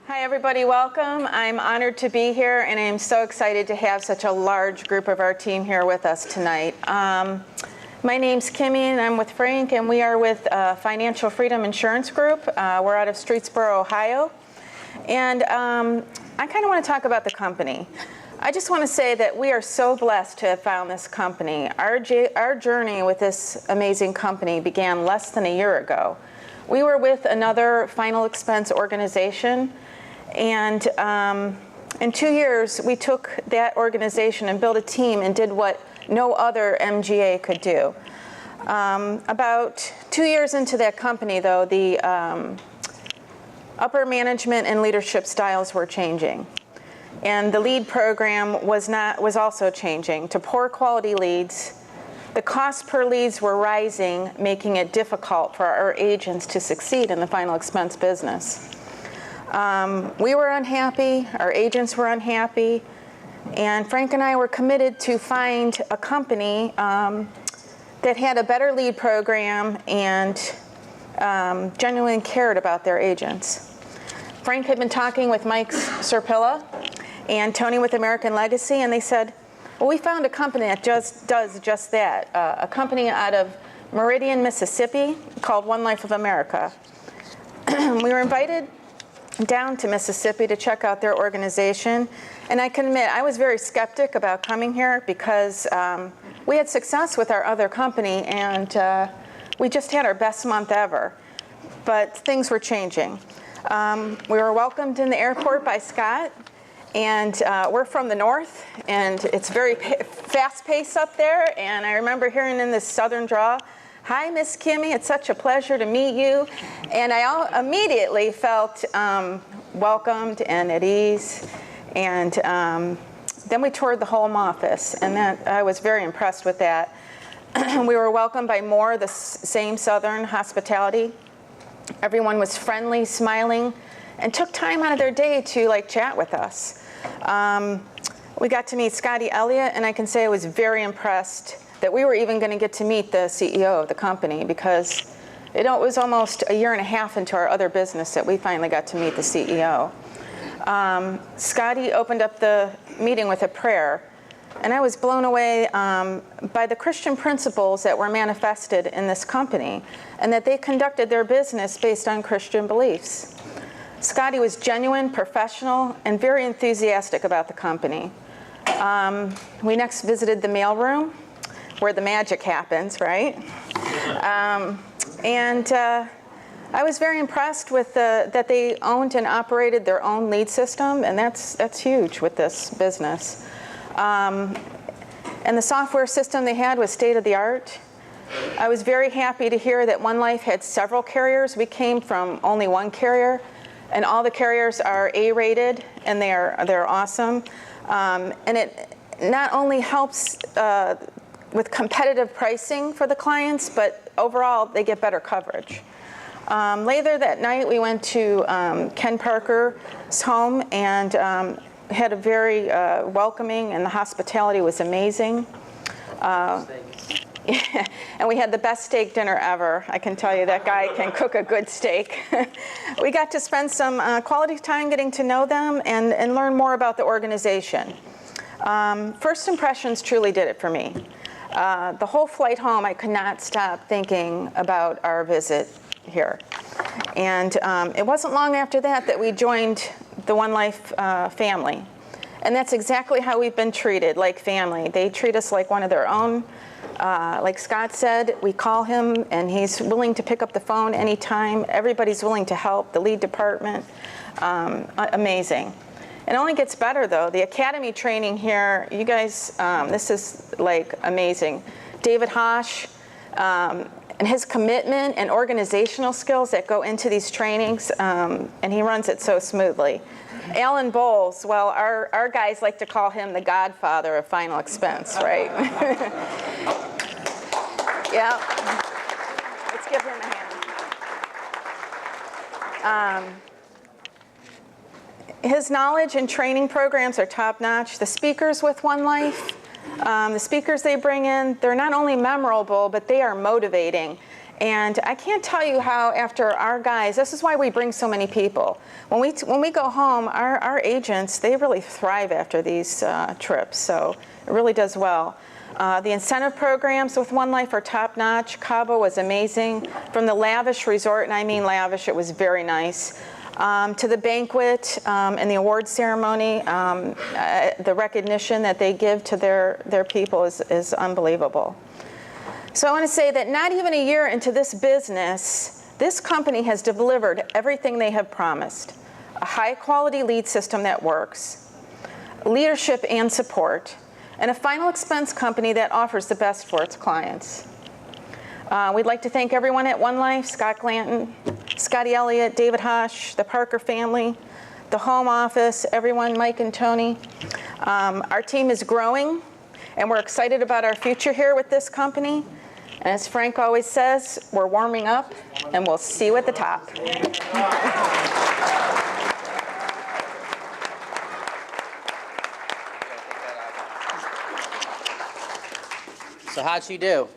Hi everybody, welcome. I'm honored to be here and I'm so excited to have such a large group of our team here with us tonight. My name's Kimmy and I'm with Frank and we are with Financial Freedom Insurance Group. We're out of Streetsboro, Ohio. And I kind of want to talk about the company. I just want to say that we are so blessed to have found this company. Our journey with this amazing company began less than a year ago. We were with another final expense organization, and in 2 years, we took that organization and built a team and did what no other MGA could do. About 2 years into that company, though, the upper management and leadership styles were changing. And the lead program was also changing to poor quality leads. The cost per leads were rising, making it difficult for our agents to succeed in the final expense business. We were unhappy, our agents were unhappy, and Frank and I were committed to find a company that had a better lead program and genuinely cared about their agents. Frank had been talking with Mike Serpilla and Tony with American Legacy, and they said, well, we found a company that just does just that, a company out of Meridian, Mississippi called One Life of America. We were invited down to Mississippi to check out their organization, and I can admit I was very skeptic about coming here because we had success with our other company and we just had our best month ever, but things were changing. We were welcomed in the airport by Scott, and we're from the north, and it's very fast-paced up there, and I remember hearing in this southern drawl, "Hi, Miss Kimmy, it's such a pleasure to meet you," and I immediately felt welcomed and at ease, and then we toured the home office, and I was very impressed with that. We were welcomed by more of the same southern hospitality. Everyone was friendly, smiling, and took time out of their day to chat with us. We got to meet Scotty Elliott, and I can say I was very impressed that we were even going to get to meet the CEO of the company, because it was almost a year and a half into our other business that we finally got to meet the CEO. Scotty opened up the meeting with a prayer, and I was blown away by the Christian principles that were manifested in this company, and that they conducted their business based on Christian beliefs. Scotty was genuine, professional, and very enthusiastic about the company. We next visited the mailroom, where the magic happens, right? I was very impressed with that they owned and operated their own lead system, and that's huge with this business. And the software system they had was state-of-the-art. I was very happy to hear that One Life had several carriers. We came from only one carrier, and all the carriers are A-rated, and they're awesome. And it not only helps with competitive pricing for the clients, but overall they get better coverage. Later that night, we went to Ken Parker's home and had a very welcoming, and the hospitality was amazing. Yeah, and we had the best steak dinner ever. I can tell you that guy can cook a good steak. We got to spend some quality time getting to know them and learn more about the organization. First impressions truly did it for me. The whole flight home, I could not stop thinking about our visit here. And it wasn't long after that we joined the One Life family. And that's exactly how we've been treated, like family. They treat us like one of their own. Like Scott said, we call him and he's willing to pick up the phone anytime. Everybody's willing to help, the lead department. Amazing. It only gets better though. The academy training here, you guys, this is amazing. David Hosh and his commitment and organizational skills that go into these trainings, and he runs it so smoothly. Alan Bowles, well, our guys like to call him the godfather of final expense, right? Yeah. Let's give him a hand. His knowledge and training programs are top-notch. The speakers with One Life, the speakers they bring in, they're not only memorable, but they are motivating. And I can't tell you how after our guys, this is why we bring so many people. When we go home, our agents, they really thrive after these trips, so it really does well. The incentive programs with One Life are top-notch. Cabo was amazing. From the lavish resort, and I mean lavish, it was very nice, to the banquet and the award ceremony, the recognition that they give to their people is unbelievable. So I want to say that not even a year into this business, this company has delivered everything they have promised. A high-quality lead system that works, leadership and support, and a final expense company that offers the best for its clients. We'd like to thank everyone at One Life, Scott Glanton, Scotty Elliott, David Hosh, the Parker family, the home office, everyone, Mike and Tony. Our team is growing, and we're excited about our future here with this company. And as Frank always says, we're warming up, and we'll see you at the top. So how'd she do?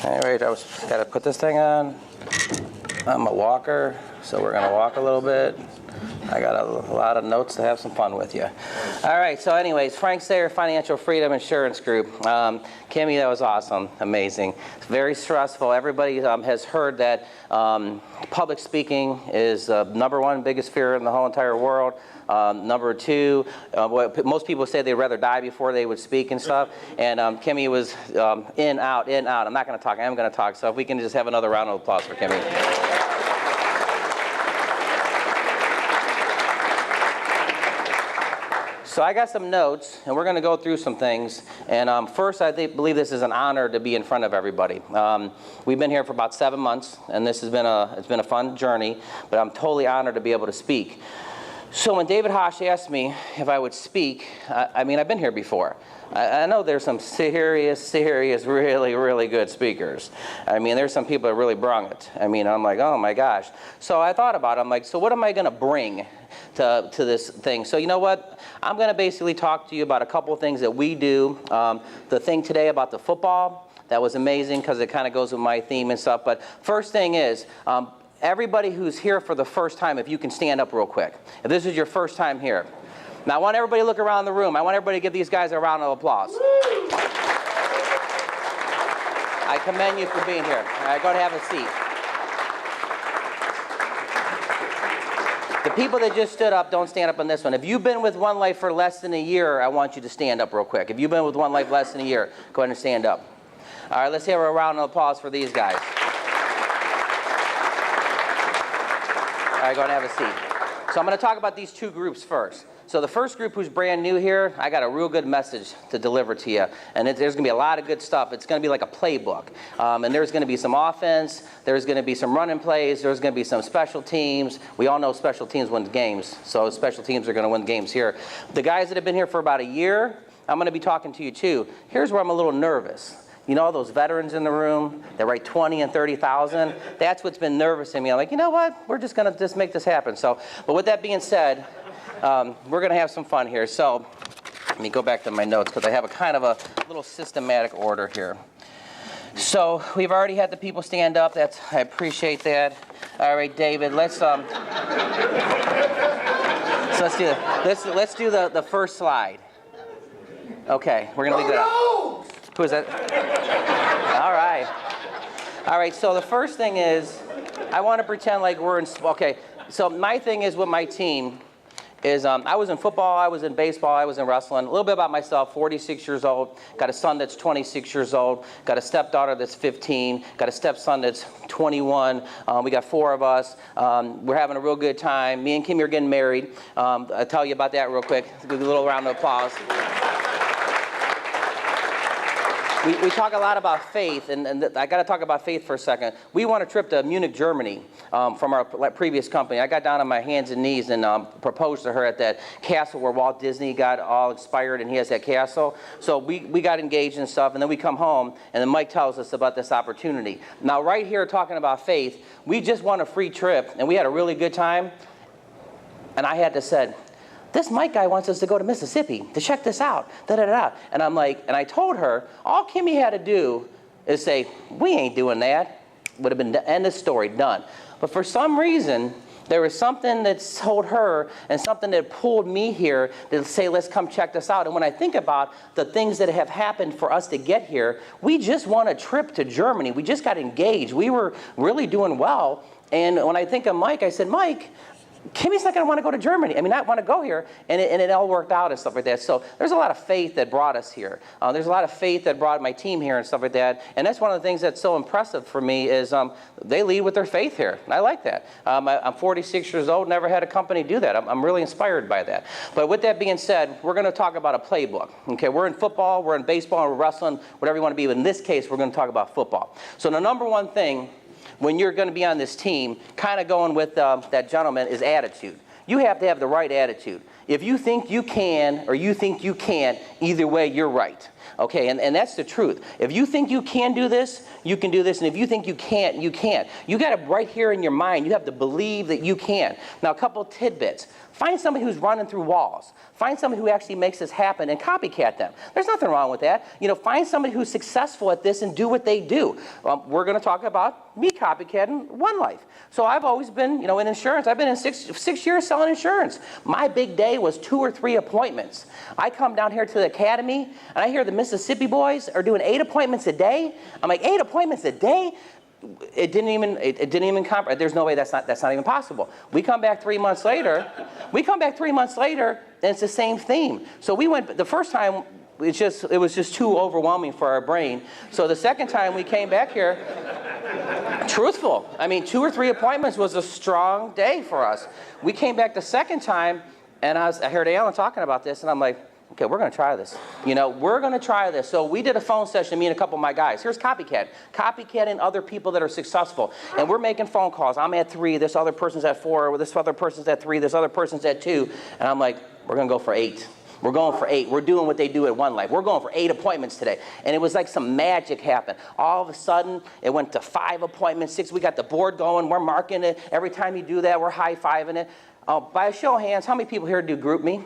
All right, I got to put this thing on. I'm a walker, so we're going to walk a little bit. I got a lot of notes to have some fun with you. All right, so anyways, Frank Sayre, Financial Freedom Insurance Group. Kimmy, that was awesome, amazing. It's very stressful. Everybody has heard that public speaking is the number 1 biggest fear in the whole entire world. Number 2, most people say they'd rather die before they would speak and stuff. And Kimmy was in, out, in, out. I'm not going to talk. I am going to talk. So if we can just have another round of applause for Kimmy. So I got some notes, and we're going to go through some things. And first, I believe this is an honor to be in front of everybody. We've been here for about 7 months, and this has been it's been a fun journey. But I'm totally honored to be able to speak. So when David Hosh asked me if I would speak, I mean, I've been here before. I know there's some serious, really, really good speakers. I mean, there's some people that really brung it. I mean, I'm like, oh my gosh. So I thought about it. I'm like, so what am I going to bring to this thing? So you know what? I'm going to basically talk to you about a couple of things that we do. The thing today about the football, that was amazing because it kind of goes with my theme and stuff. But first thing is, everybody who's here for the first time, if you can stand up real quick. If this is your first time here. Now I want everybody to look around the room. I want everybody to give these guys a round of applause. I commend you for being here. All right, go ahead and have a seat. The people that just stood up, don't stand up on this one. If you've been with One Life for less than a year, I want you to stand up real quick. If you've been with One Life less than a year, go ahead and stand up. All right, let's have a round of applause for these guys. All right, go ahead and have a seat. So I'm going to talk about these 2 groups first. So the first group who's brand new here, I got a real good message to deliver to you. And there's going to be a lot of good stuff. It's going to be like a playbook. And there's going to be some offense. There's going to be some running plays. There's going to be some special teams. We all know special teams win games. So special teams are going to win games here. The guys that have been here for about a year, I'm going to be talking to you too. Here's where I'm a little nervous. You know, those veterans in the room that write 20 and 30,000. That's what's been nervous in me. I'm like, you know what? We're just going to just make this happen. So, but with that being said, we're going to have some fun here. So let me go back to my notes because I have a kind of a little systematic order here. So we've already had the people stand up. I appreciate that. All right, David, let's let's do the first slide. Okay, we're going to leave that up. Who is that? All right, so the first thing is, I want to pretend like we're in, okay, so my thing is with my team is I was in football, I was in baseball, I was in wrestling. A little bit about myself, 46 years old, got a son that's 26 years old, got a stepdaughter that's 15, got a stepson that's 21. We got 4 of us. We're having a real good time. Me and Kimmy are getting married. I'll tell you about that real quick. Give a little round of applause. We talk a lot about faith, and I got to talk about faith for a second. We won a trip to Munich, Germany from our previous company. I got down on my hands and knees and proposed to her at that castle where Walt Disney got all inspired, and he has that castle. So we got engaged and stuff, and then we come home, and then Mike tells us about this opportunity. Now, right here talking about faith, we just won a free trip, and we had a really good time, and I had to say, this Mike guy wants us to go to Mississippi to check this out, da-da-da. And I'm like, and I told her, all Kimmy had to do is say, we ain't doing that. Would have been the end of story, done. But for some reason, there was something that told her and something that pulled me here to say, let's come check this out. And when I think about the things that have happened for us to get here, we just won a trip to Germany. We just got engaged. We were really doing well. And when I think of Mike, I said, Mike, Kimmy's not going to want to go to Germany. I mean, not want to go here. And it all worked out and stuff like that. So there's a lot of faith that brought us here. There's a lot of faith that brought my team here and stuff like that. And that's one of the things that's so impressive for me is they lead with their faith here. And I like that. I'm 46 years old, never had a company do that. I'm really inspired by that. But with that being said, we're going to talk about a playbook. Okay, we're in football, we're in baseball, we're wrestling, whatever you want to be. But in this case, we're going to talk about football. So the number one thing when you're going to be on this team, kind of going with that gentleman, is attitude. You have to have the right attitude. If you think you can or you think you can't, either way, you're right. Okay, and that's the truth. If you think you can do this, you can do this. And if you think you can't, you can't. You got it right here in your mind. You have to believe that you can. Now, a couple tidbits. Find somebody who's running through walls. Find somebody who actually makes this happen and copycat them. There's nothing wrong with that. You know, find somebody who's successful at this and do what they do. We're going to talk about me copycatting One Life. So I've always been, in insurance. I've been in six years selling insurance. My big day was 2 or 3 appointments. I come down here to the academy, and I hear the Mississippi boys are doing 8 appointments a day. I'm like, 8 appointments a day? It didn't even comprehend. There's no way that's not even possible. We come back 3 months later. And it's the same theme. So we went the first time. It was just too overwhelming for our brain. So the second time we came back here, truthful. I mean, 2 or 3 appointments was a strong day for us. We came back the second time, and I heard Alan talking about this, and I'm like, okay, we're going to try this. We're going to try this. So we did a phone session, me and a couple of my guys. Here's copycatting other people that are successful. And we're making phone calls. I'm at 3, this other person's at 4, this other person's at 3, this other person's at 2. And I'm like, we're going to go for 8. We're going for 8. We're doing what they do at One Life. We're going for 8 appointments today. And it was like some magic happened. All of a sudden, it went to 5 appointments, 6. We got the board going. We're marking it. Every time you do that, we're high-fiving it. By a show of hands, how many people here do Group Me?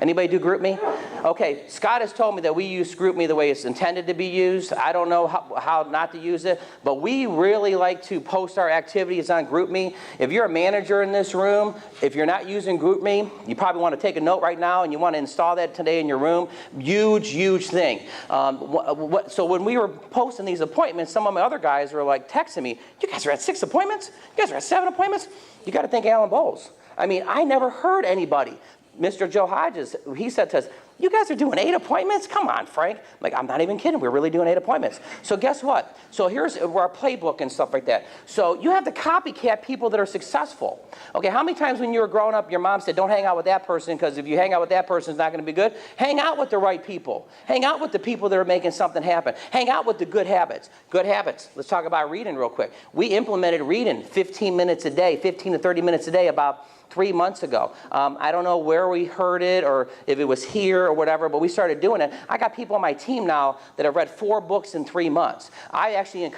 Anybody do Group Me? Okay, Scott has told me that we use Group Me the way it's intended to be used. I don't know how not to use it, but we really like to post our activities on Group Me. If you're a manager in this room, if you're not using Group Me, you probably want to take a note right now and you want to install that today in your room. Huge, huge thing. So when we were posting these appointments, some of my other guys were like texting me, you guys are at 6 appointments? You guys are at 7 appointments? You got to thank Alan Bowles. I mean, I never heard anybody. Mr. Joe Hodges, he said to us, you guys are doing 8 appointments? Come on, Frank. I'm not even kidding. We're really doing 8 appointments. So guess what? So here's our playbook and stuff like that. So you have to copycat people that are successful. Okay, how many times when you were growing up, your mom said, don't hang out with that person because if you hang out with that person, it's not going to be good? Hang out with the right people. Hang out with the people that are making something happen. Hang out with the good habits. Good habits. Let's talk about reading real quick. We implemented reading 15 minutes a day, 15 to 30 minutes a day about 3 months ago. I don't know where we heard it or if it was here or whatever, but we started doing it. I got people on my team now that have read 4 books in 3 months. I actually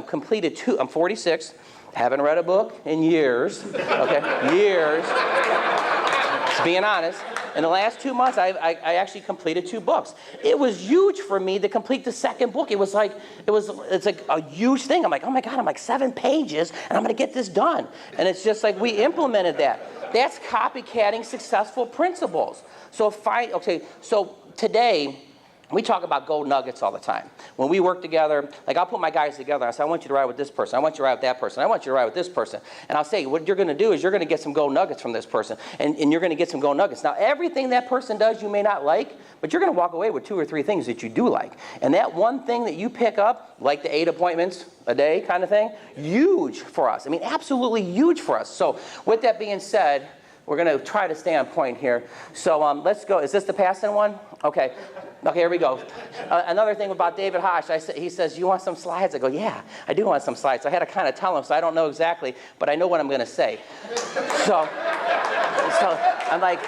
completed 2. I'm 46. Haven't read a book in years. Okay, years. Just being honest. In the last 2 months, I actually completed 2 books. It was huge for me to complete the second book. It's like a huge thing. I'm like, oh my God, I'm like 7 pages, and I'm going to get this done. And it's just like we implemented that. That's copycatting successful principles. So today, we talk about gold nuggets all the time. When we work together, like I'll put my guys together. I say, I want you to ride with this person. I want you to ride with that person. I want you to ride with this person. And I'll say, what you're going to do is you're going to get some gold nuggets from this person. And you're going to get some gold nuggets. Now, everything that person does you may not like, but you're going to walk away with 2 or 3 things that you do like. And that one thing that you pick up, like the 8 appointments a day kind of thing, huge for us. I mean, absolutely huge for us. So with that being said, we're going to try to stay on point here. So let's go. Is this the passing one? Okay. Okay, here we go. Another thing about David Hosh, he says, you want some slides? I go, yeah, I do want some slides. I had to kind of tell him, so I don't know exactly, but I know what I'm going to say. So I'm like,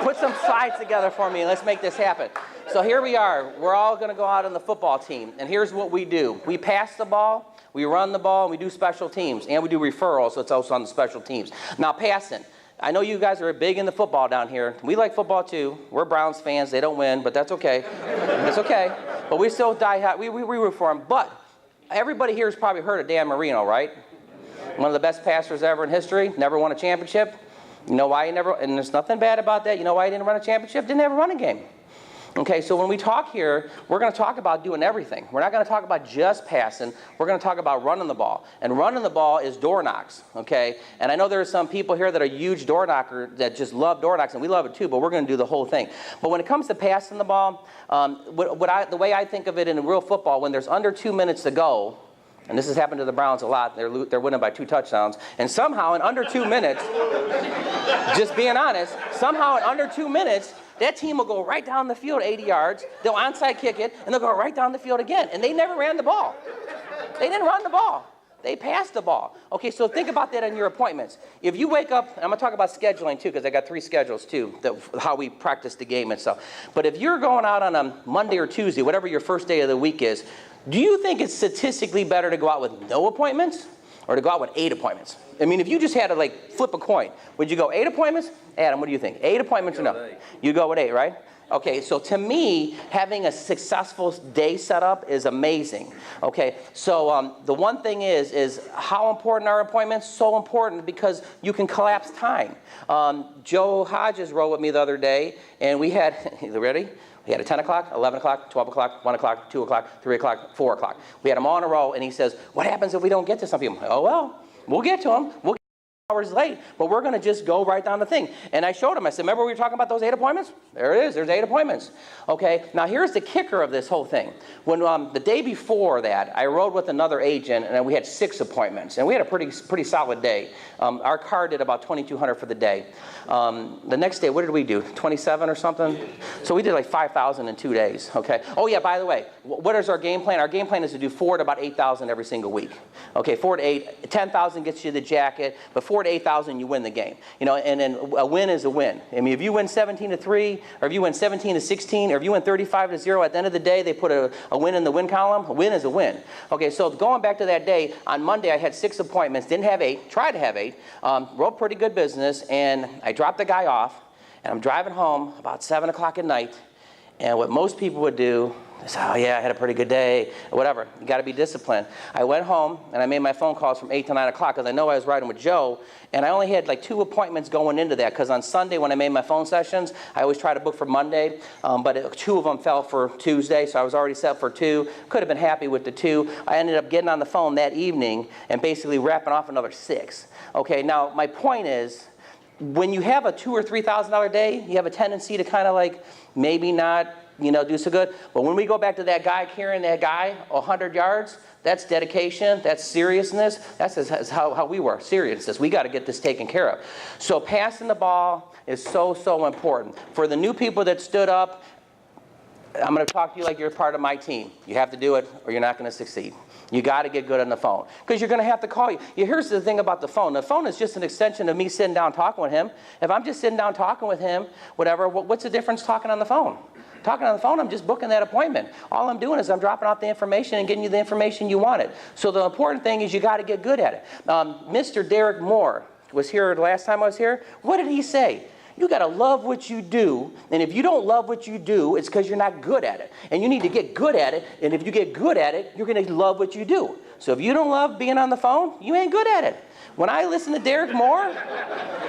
put some slides together for me and let's make this happen. So here we are. We're all going to go out on the football team, and here's what we do. We pass the ball, we run the ball, and we do special teams, and we do referrals, so it's also on the special teams. Now, passing. I know you guys are big into football down here. We like football too. We're Browns fans. They don't win, but that's okay. It's okay. But we still die hard. We root for them. But everybody here has probably heard of Dan Marino, right? One of the best pastors ever in history. Never won a championship. You know why he never, and there's nothing bad about that. You know why he didn't run a championship? Didn't have a running game. Okay, so when we talk here, we're going to talk about doing everything. We're not going to talk about just passing. We're going to talk about running the ball. And running the ball is door knocks, okay? And I know there are some people here that are huge door knockers that just love door knocks, and we love it too, but we're going to do the whole thing. But when it comes to passing the ball, the way I think of it in real football, when there's under 2 minutes to go, and this has happened to the Browns a lot, they're winning by 2 touchdowns, and somehow in under 2 minutes, just being honest, somehow in under 2 minutes, that team will go right down the field 80 yards, they'll onside kick it, and they'll go right down the field again. And they never ran the ball. They didn't run the ball. They passed the ball. Okay, so think about that in your appointments. If you wake up, and I'm going to talk about scheduling too, because I got 3 schedules too, how we practice the game and stuff. But if you're going out on a Monday or Tuesday, whatever your first day of the week is, do you think it's statistically better to go out with no appointments or to go out with 8 appointments? I mean, if you just had to like flip a coin, would you go 8 appointments? Adam, what do you think? 8 appointments or no? You go with 8, right? Okay, so to me, having a successful day set up is amazing. Okay, so the one thing is how important are appointments? So important because you can collapse time. Joe Hodges rode with me the other day, and we had, ready? We had a 10 o'clock, 11 o'clock, 12 o'clock, 1 o'clock, 2 o'clock, 3 o'clock, 4 o'clock. We had them all in a row, and he says, what happens if we don't get to some people? Oh, well, we'll get to them. We'll get hours late, but we're going to just go right down the thing. And I showed him, I said, remember we were talking about those 8 appointments? There it is, there's 8 appointments. Okay, now here's the kicker of this whole thing. When the day before that, I rode with another agent, and we had 6 appointments, and we had a pretty solid day. Our car did about $2,200 for the day. The next day, what did we do? 27 or something? So we did like 5,000 in 2 days, okay? Oh yeah, by the way, what is our game plan? Our game plan is to do 4 to about 8,000 every single week. Okay, 4 to 8, 10,000 gets you the jacket, but 4 to 8,000 you win the game. You know, and then a win is a win. I mean, if you win 17-3, or if you win 17-16, or if you win 35-0, at the end of the day, they put a win in the win column. A win is a win. Okay, so going back to that day, on Monday I had 6 appointments, didn't have 8, tried to have 8, wrote pretty good business, and I dropped the guy off, and I'm driving home about 7 o'clock at night, and what most people would do is, oh yeah, I had a pretty good day, or whatever. You got to be disciplined. I went home, and I made my phone calls from 8 to 9 o'clock, because I know I was riding with Joe, and I only had like 2 appointments going into that, because on Sunday when I made my phone sessions, I always try to book for Monday, but 2 of them fell for Tuesday, so I was already set for 2. Could have been happy with the 2. I ended up getting on the phone that evening and basically wrapping off another 6. Okay, now my point is, when you have a $2,000 or $3,000 day, you have a tendency to kind of like maybe not, you know, do so good. But when we go back to that guy carrying that guy 100 yards, that's dedication, that's seriousness. That's how we were, seriousness. We got to get this taken care of. So passing the ball is so important. For the new people that stood up, I'm going to talk to you like you're part of my team. You have to do it or you're not going to succeed. You got to get good on the phone because you're going to have to call you. Here's the thing about the phone. The phone is just an extension of me sitting down talking with him. If I'm just sitting down talking with him, whatever, what's the difference talking on the phone? Talking on the phone, I'm just booking that appointment. All I'm doing is I'm dropping off the information and getting you the information you wanted. So the important thing is you got to get good at it. Mr. Derek Moore was here the last time I was here. What did he say? You got to love what you do, and if you don't love what you do, it's because you're not good at it. And you need to get good at it, and if you get good at it, you're going to love what you do. So if you don't love being on the phone, you ain't good at it. When I listen to Derek Moore,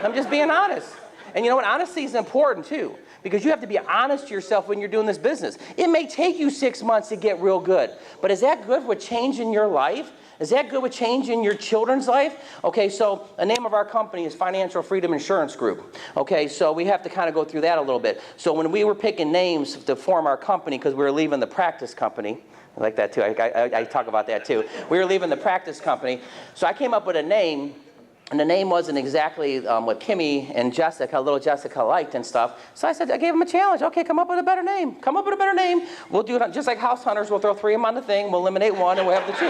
I'm just being honest. And you know what? Honesty is important too, because you have to be honest to yourself when you're doing this business. It may take you 6 months to get real good, but is that good with changing your life? Is that good with changing your children's life? Okay, so the name of our company is Financial Freedom Insurance Group. Okay, so we have to kind of go through that a little bit. So when we were picking names to form our company, because we were leaving the practice company, I like that too, I talk about that too. We were leaving the practice company, so I came up with a name. And the name wasn't exactly what Kimmy and Jessica, little Jessica, liked and stuff. So I said, I gave them a challenge. Okay, come up with a better name. Come up with a better name. We'll do it just like House Hunters. We'll throw 3 of them on the thing. We'll eliminate 1, and we'll have the 2.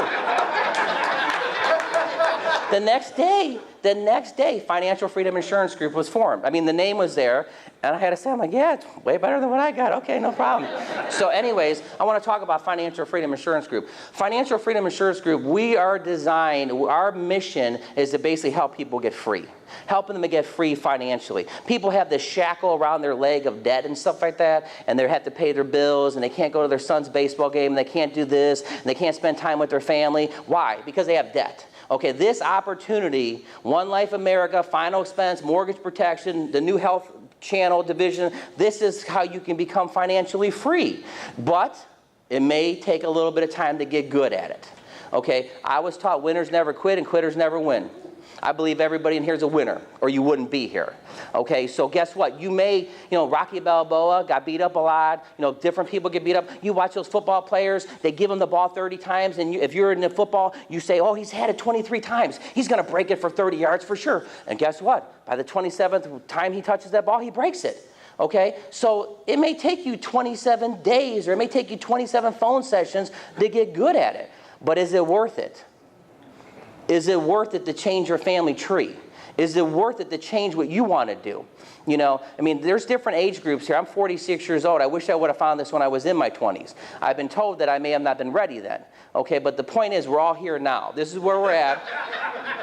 The next day, Financial Freedom Insurance Group was formed. I mean, the name was there, and I had to say, I'm like, yeah, it's way better than what I got. Okay, no problem. So anyways, I want to talk about Financial Freedom Insurance Group. Financial Freedom Insurance Group, we are designed, our mission is to basically help people get free. Helping them to get free financially. People have this shackle around their leg of debt and stuff like that, and they have to pay their bills, and they can't go to their son's baseball game, and they can't do this, and they can't spend time with their family. Why? Because they have debt. Okay, this opportunity, One Life America, final expense, mortgage protection, the new health channel division, this is how you can become financially free. But it may take a little bit of time to get good at it. Okay, I was taught winners never quit and quitters never win. I believe everybody in here is a winner, or you wouldn't be here. Okay, so guess what? You may, Rocky Balboa got beat up a lot. Different people get beat up. You watch those football players, they give them the ball 30 times, and if you're in the football, you say, oh, he's had it 23 times. He's going to break it for 30 yards for sure. And guess what? By the 27th time he touches that ball, he breaks it. Okay, so it may take you 27 days, or it may take you 27 phone sessions to get good at it. But is it worth it? Is it worth it to change your family tree? Is it worth it to change what you want to do? I mean, there's different age groups here. I'm 46 years old. I wish I would have found this when I was in my 20s. I've been told that I may have not been ready then. Okay, but the point is we're all here now. This is where we're at.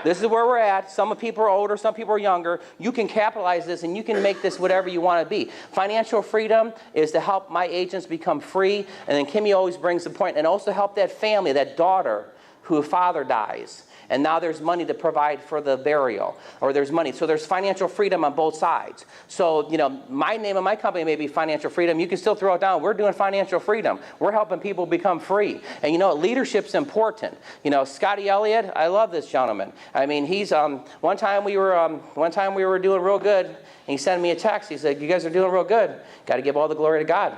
This is where we're at. Some people are older, some people are younger. You can capitalize this and you can make this whatever you want to be. Financial freedom is to help my agents become free. And then Kimmy always brings the point, and also help that family, that daughter whose father dies. And now there's money to provide for the burial, or there's money. So there's financial freedom on both sides. So, my name of my company may be Financial Freedom. You can still throw it down. We're doing financial freedom. We're helping people become free. And leadership's important. Scotty Elliott, I love this gentleman. I mean, he's, one time we were doing real good, and he sent me a text. He said, you guys are doing real good. Got to give all the glory to God.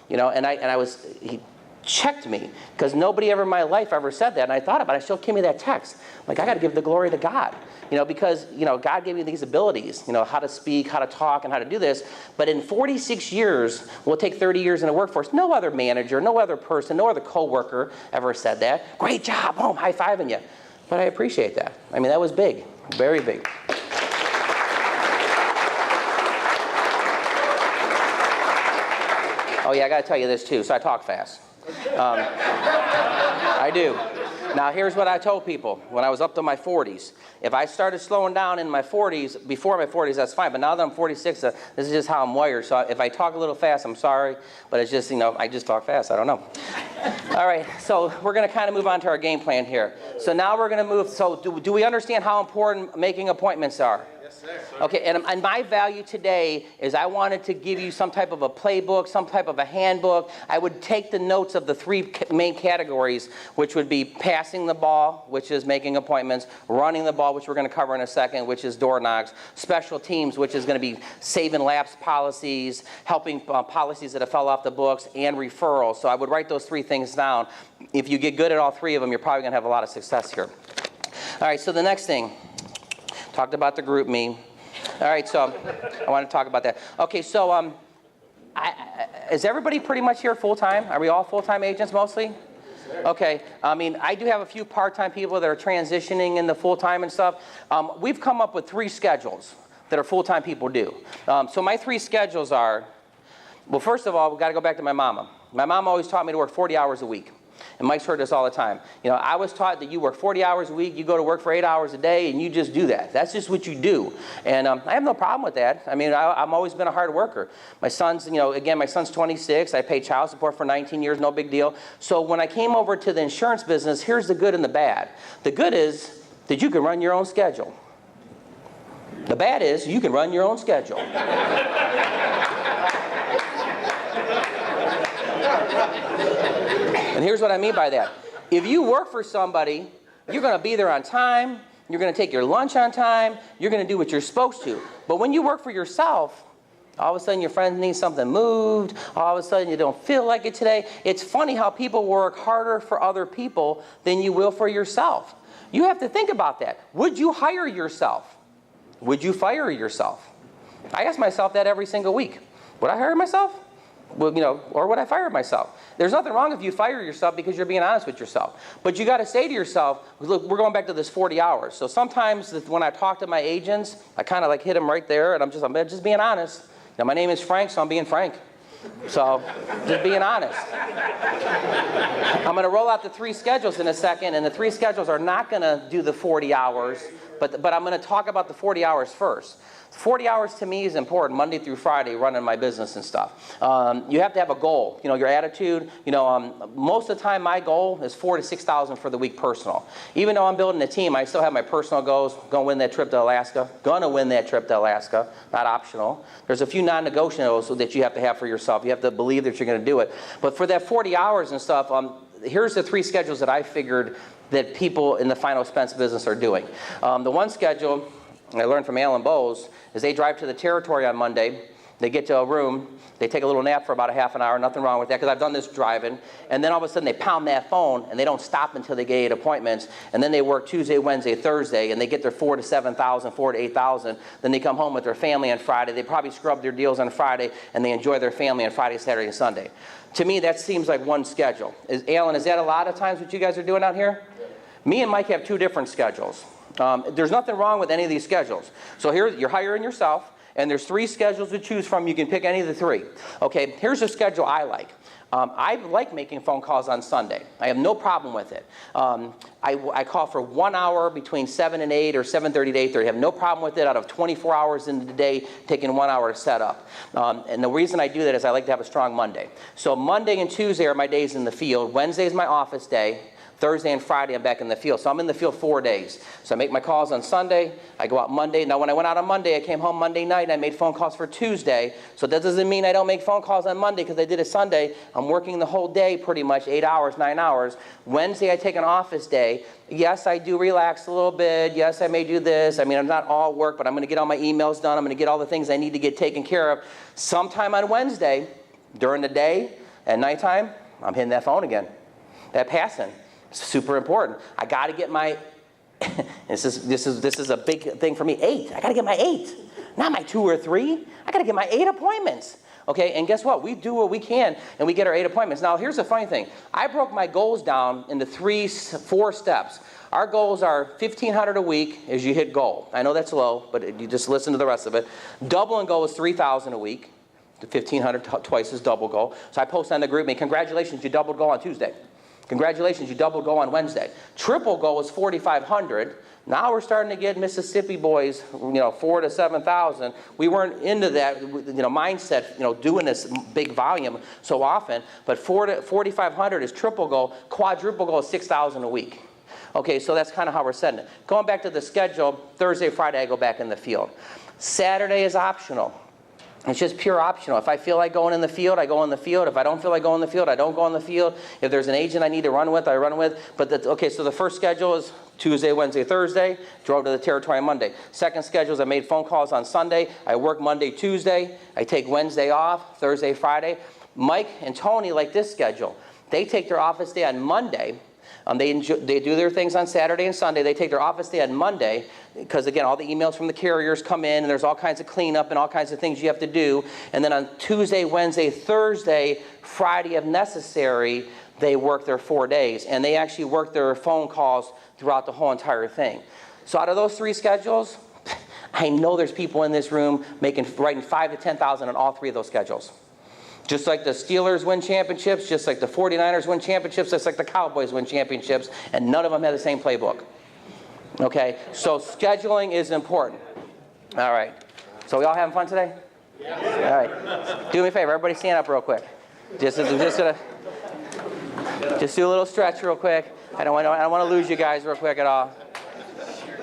He checked me, because nobody ever in my life ever said that, and I thought about it. I showed Kimmy that text. Like, I got to give the glory to God, because God gave me these abilities, how to speak, how to talk, and how to do this. But in 46 years, we'll take 30 years in the workforce. No other manager, no other person, no other coworker ever said that. Great job, boom, high-fiving you. But I appreciate that. I mean, that was big, very big. Oh yeah, I got to tell you this too. So I talk fast. I do. Now, here's what I told people when I was up to my 40s. If I started slowing down in my 40s, before my 40s, that's fine. But now that I'm 46, this is just how I'm wired. So if I talk a little fast, I'm sorry. But it's just, I just talk fast. I don't know. All right. So we're going to kind of move on to our game plan here. So now we're going to move. So do we understand how important making appointments are? Yes, sir. Okay, and my value today is I wanted to give you some type of a playbook, some type of a handbook. I would take the notes of the three main categories, which would be passing the ball, which is making appointments, running the ball, which we're going to cover in a second, which is door knocks, special teams, which is going to be saving lapse policies, helping policies that have fell off the books, and referrals. So I would write those three things down. If you get good at all three of them, you're probably going to have a lot of success here. All right, so the next thing. Talked about the group me. All right, so I want to talk about that. Okay, so is everybody pretty much here full-time? Are we all full-time agents mostly? Okay, I mean, I do have a few part-time people that are transitioning into full-time and stuff. We've come up with 3 schedules that our full-time people do. So my 3 schedules are, well, first of all, we've got to go back to my mama. My mom always taught me to work 40 hours a week. And Mike's heard this all the time. I was taught that you work 40 hours a week, you go to work for 8 hours a day, and you just do that. That's just what you do. And I have no problem with that. I mean, I've always been a hard worker. My son's, again, my son's 26. I pay child support for 19 years, no big deal. So when I came over to the insurance business, here's the good and the bad. The good is that you can run your own schedule. The bad is you can run your own schedule. And here's what I mean by that. If you work for somebody, you're going to be there on time, you're going to take your lunch on time, you're going to do what you're supposed to. But when you work for yourself, all of a sudden your friends need something moved, all of a sudden you don't feel like it today. It's funny how people work harder for other people than you will for yourself. You have to think about that. Would you hire yourself? Would you fire yourself? I ask myself that every single week. Would I hire myself? Well, you know, or would I fire myself? There's nothing wrong if you fire yourself because you're being honest with yourself. But you got to say to yourself, look, we're going back to this 40 hours. So sometimes when I talk to my agents, I kind of like hit them right there, and I'm just being honest. Now, my name is Frank, so I'm being frank. So just being honest. I'm going to roll out the 3 schedules in a second, and the 3 schedules are not going to do the 40 hours, but I'm going to talk about the 40 hours first. 40 hours to me is important, Monday through Friday, running my business and stuff. You have to have a goal, you know, your attitude. You know, most of the time my goal is 4,000 to 6,000 for the week personal. Even though I'm building a team, I still have my personal goals. Gonna win that trip to Alaska. Gonna win that trip to Alaska, not optional. There's a few non-negotiables that you have to have for yourself. You have to believe that you're gonna do it. But for that 40 hours and stuff, here's the 3 schedules that I figured that people in the final expense business are doing. The one schedule I learned from Alan Bowes is they drive to the territory on Monday, they get to a room, they take a little nap for about a half an hour, nothing wrong with that because I've done this driving, and then all of a sudden they pound that phone and they don't stop until they get 8 appointments, and then they work Tuesday, Wednesday, Thursday, and they get their 4,000 to 7,000, 4,000 to 8,000, then they come home with their family on Friday, they probably scrub their deals on Friday, and they enjoy their family on Friday, Saturday, and Sunday. To me, that seems like one schedule. Alan, is that a lot of times what you guys are doing out here? Yeah. Me and Mike have 2 different schedules. There's nothing wrong with any of these schedules. So here, you're hiring yourself, and there's 3 schedules to choose from. You can pick any of the 3. Okay, here's the schedule I like. I like making phone calls on Sunday. I have no problem with it. I call for 1 hour between 7 and 8 or 7:30 to 8:30. I have no problem with it. Out of 24 hours in the day, taking 1 hour to set up. And the reason I do that is I like to have a strong Monday. So Monday and Tuesday are my days in the field. Wednesday is my office day. Thursday and Friday, I'm back in the field. So I'm in the field 4 days. So I make my calls on Sunday. I go out Monday. Now, when I went out on Monday, I came home Monday night, and I made phone calls for Tuesday. So that doesn't mean I don't make phone calls on Monday because I did it Sunday. I'm working the whole day pretty much, 8 hours, 9 hours. Wednesday, I take an office day. Yes, I do relax a little bit. Yes, I may do this. I mean, I'm not all work, but I'm going to get all my emails done. I'm going to get all the things I need to get taken care of. Sometime on Wednesday, during the day, at nighttime, I'm hitting that phone again. That passing. It's super important. I got to get my, this is a big thing for me, 8. I got to get my 8, not my 2 or 3. I got to get my 8 appointments. Okay, and guess what? We do what we can, and we get our 8 appointments. Now, here's the funny thing. I broke my goals down into 4 steps. Our goals are $1,500 a week as you hit goal. I know that's low, but you just listen to the rest of it. Double and goal is $3,000 a week. The $1,500 twice is double goal. So I post on the group, congratulations, you doubled goal on Tuesday. Congratulations, you doubled goal on Wednesday. Triple goal is $4,500. Now we're starting to get Mississippi boys, you know, 4,000 to 7,000. We weren't into that, you know, mindset, you know, doing this big volume so often. But 4,500 is triple goal. Quadruple goal is 6,000 a week. Okay, so that's kind of how we're setting it. Going back to the schedule, Thursday, Friday, I go back in the field. Saturday is optional. It's just pure optional. If I feel like going in the field, I go in the field. If I don't feel like going in the field, I don't go in the field. If there's an agent I need to run with, I run with. But okay, so the first schedule is Tuesday, Wednesday, Thursday. Drove to the territory on Monday. Second schedule is I made phone calls on Sunday. I work Monday, Tuesday. I take Wednesday off, Thursday, Friday. Mike and Tony like this schedule. They take their office day on Monday. They do their things on Saturday and Sunday. They take their office day on Monday because, again, all the emails from the carriers come in, and there's all kinds of cleanup and all kinds of things you have to do. And then on Tuesday, Wednesday, Thursday, Friday, if necessary, they work their 4 days. And they actually work their phone calls throughout the whole entire thing. So out of those 3 schedules, I know there's people in this room writing $5,000 to $10,000 on all 3 of those schedules. Just like the Steelers win championships, just like the 49ers win championships, just like the Cowboys win championships, and none of them have the same playbook. Okay, so scheduling is important. All right, so we all having fun today? Yeah. All right, do me a favor, everybody stand up real quick. Just do a little stretch real quick. I don't want to lose you guys real quick at all.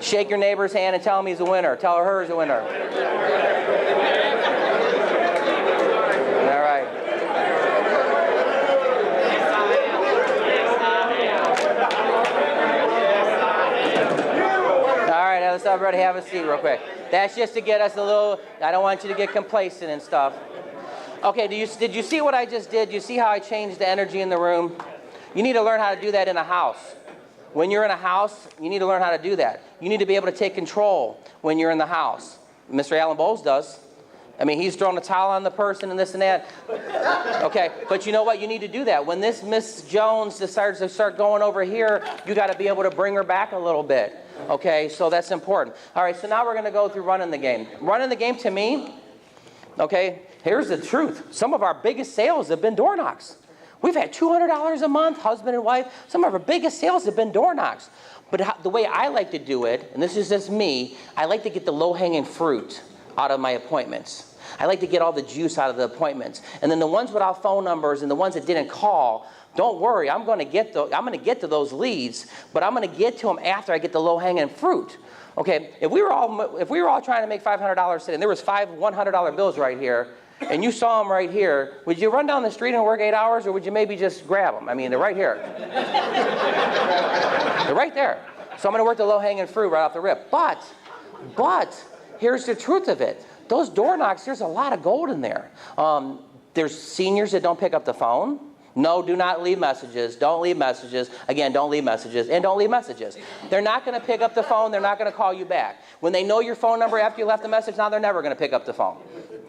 Shake your neighbor's hand and tell him he's a winner. Tell her he's a winner. Let's everybody have a seat real quick. That's just to get us a little, I don't want you to get complacent and stuff. Okay, did you see what I just did? You see how I changed the energy in the room? You need to learn how to do that in a house. When you're in a house, you need to learn how to do that. You need to be able to take control when you're in the house. Mr. Alan Bowles does. I mean, he's throwing a towel on the person and this and that. Okay, but you know what? You need to do that. When this Miss Jones decides to start going over here, you got to be able to bring her back a little bit. Okay, so that's important. All right, so now we're going to go through running the game. Running the game to me, okay, here's the truth. Some of our biggest sales have been door knocks. We've had $200 a month, husband and wife. Some of our biggest sales have been door knocks. But the way I like to do it, and this is just me, I like to get the low-hanging fruit out of my appointments. I like to get all the juice out of the appointments. And then the ones without phone numbers and the ones that didn't call, don't worry, I'm going to get to those leads, but I'm going to get to them after I get the low-hanging fruit. Okay, if we were all trying to make $500 today, and there was 5 $100 bills right here, and you saw them right here, would you run down the street and work 8 hours, or would you maybe just grab them? I mean, they're right here. They're right there. So I'm going to work the low-hanging fruit right off the rip. But here's the truth of it. Those door knocks, there's a lot of gold in there. There's seniors that don't pick up the phone. No, do not leave messages. Don't leave messages. Again, don't leave messages. And don't leave messages. They're not going to pick up the phone. They're not going to call you back. When they know your phone number after you left the message, now they're never going to pick up the phone.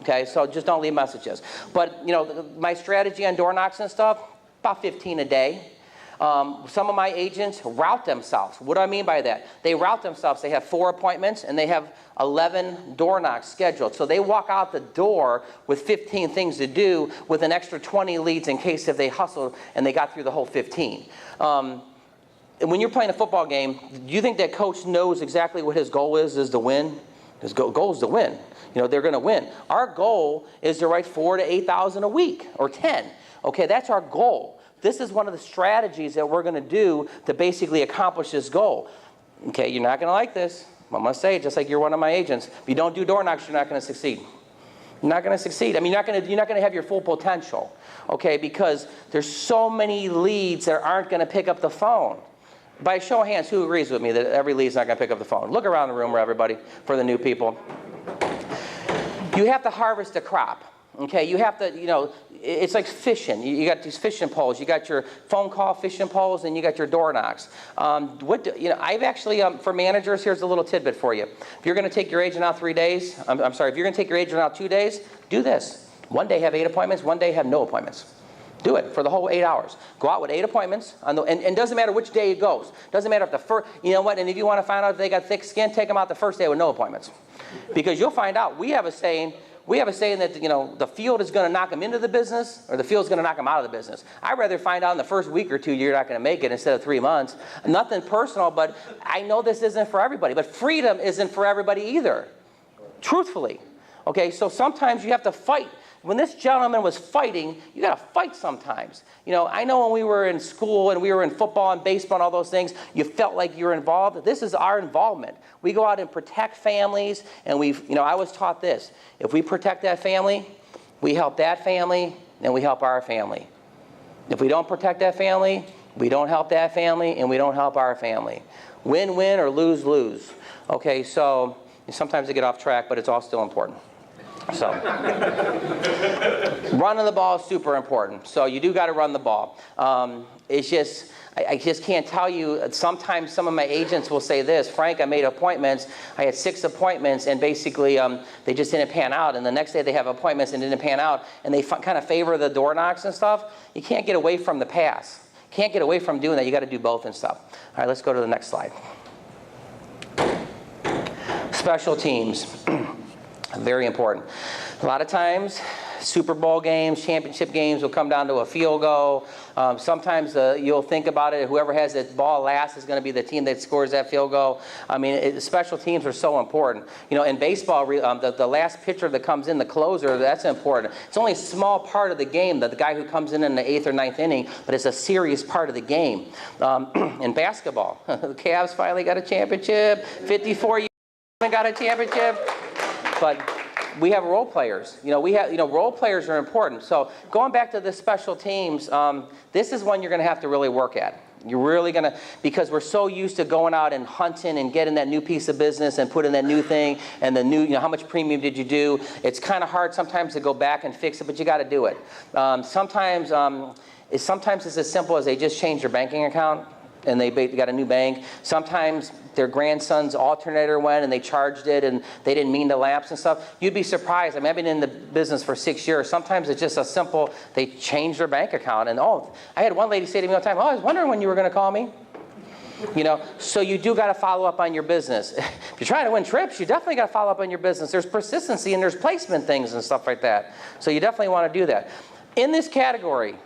Okay, so just don't leave messages. But, you know, my strategy on door knocks and stuff, about 15 a day. Some of my agents route themselves. What do I mean by that? They route themselves. They have 4 appointments, and they have 11 door knocks scheduled. So they walk out the door with 15 things to do with an extra 20 leads in case if they hustle and they got through the whole 15. When you're playing a football game, do you think that coach knows exactly what his goal is to win? His goal is to win. You know, they're going to win. Our goal is to write 4,000 to 8,000 a week, or 10. Okay, that's our goal. This is one of the strategies that we're going to do to basically accomplish this goal. Okay, you're not going to like this. I'm going to say it just like you're one of my agents. If you don't do door knocks, you're not going to succeed. You're not going to succeed. I mean, you're not going to have your full potential, okay, because there's so many leads that aren't going to pick up the phone. By a show of hands, who agrees with me that every lead's not going to pick up the phone? Look around the room, everybody, for the new people. You have to harvest a crop. Okay, you have to, you know, it's like fishing. You got these fishing poles. You got your phone call fishing poles, and you got your door knocks. I've actually, for managers, here's a little tidbit for you. If you're going to take your agent out 3 days, if you're going to take your agent out 2 days, do this. One day have 8 appointments, one day have no appointments. Do it for the whole 8 hours. Go out with 8 appointments, and it doesn't matter which day it goes. Doesn't matter if the first, you know what, and if you want to find out if they got thick skin, take them out the first day with no appointments. Because you'll find out, we have a saying that, you know, the field is going to knock them into the business, or the field's going to knock them out of the business. I'd rather find out in the first week or 2 you're not going to make it instead of 3 months. Nothing personal, but I know this isn't for everybody. But freedom isn't for everybody either, truthfully. Okay, so sometimes you have to fight. When this gentleman was fighting, you got to fight sometimes. You know, I know when we were in school and we were in football and baseball and all those things, you felt like you were involved. This is our involvement. We go out and protect families, and I was taught this. If we protect that family, we help that family, and we help our family. If we don't protect that family, we don't help that family, and we don't help our family. Win-win or lose-lose. Okay, so sometimes I get off track, but it's all still important. So, running the ball is super important. So you do got to run the ball. It's just, I just can't tell you. Sometimes some of my agents will say this, Frank, I made appointments. I had 6 appointments, and basically they just didn't pan out. And the next day they have appointments and didn't pan out. And they kind of favor the door knocks and stuff. You can't get away from the pass. Can't get away from doing that. You got to do both and stuff. All right, let's go to the next slide. Special teams. Very important. A lot of times, Super Bowl games, championship games will come down to a field goal. Sometimes you'll think about it, whoever has the ball last is going to be the team that scores that field goal. I mean, special teams are so important. You know, in baseball, the last pitcher that comes in, the closer, that's important. It's only a small part of the game, the guy who comes in the 8th or 9th inning, but it's a serious part of the game. In basketball, the Cavs finally got a championship. 54 years got a championship. But we have role players. Role players are important. So going back to the special teams, this is one you're going to have to really work at. You're really going to, because we're so used to going out and hunting and getting that new piece of business and putting that new thing and the new, how much premium did you do? It's kind of hard sometimes to go back and fix it, but you got to do it. Sometimes it's as simple as they just change your banking account. and they got a new bank. Sometimes their grandson's alternator went and they charged it and they didn't mean to lapse and stuff. You'd be surprised. I mean, I've been in the business for 6 years. Sometimes it's just a simple, they changed their bank account. And I had one lady say to me one time, I was wondering when you were going to call me. So you do got to follow up on your business. If you're trying to win trips, you definitely got to follow up on your business. There's persistency and there's placement things and stuff like that. So you definitely want to do that. In this category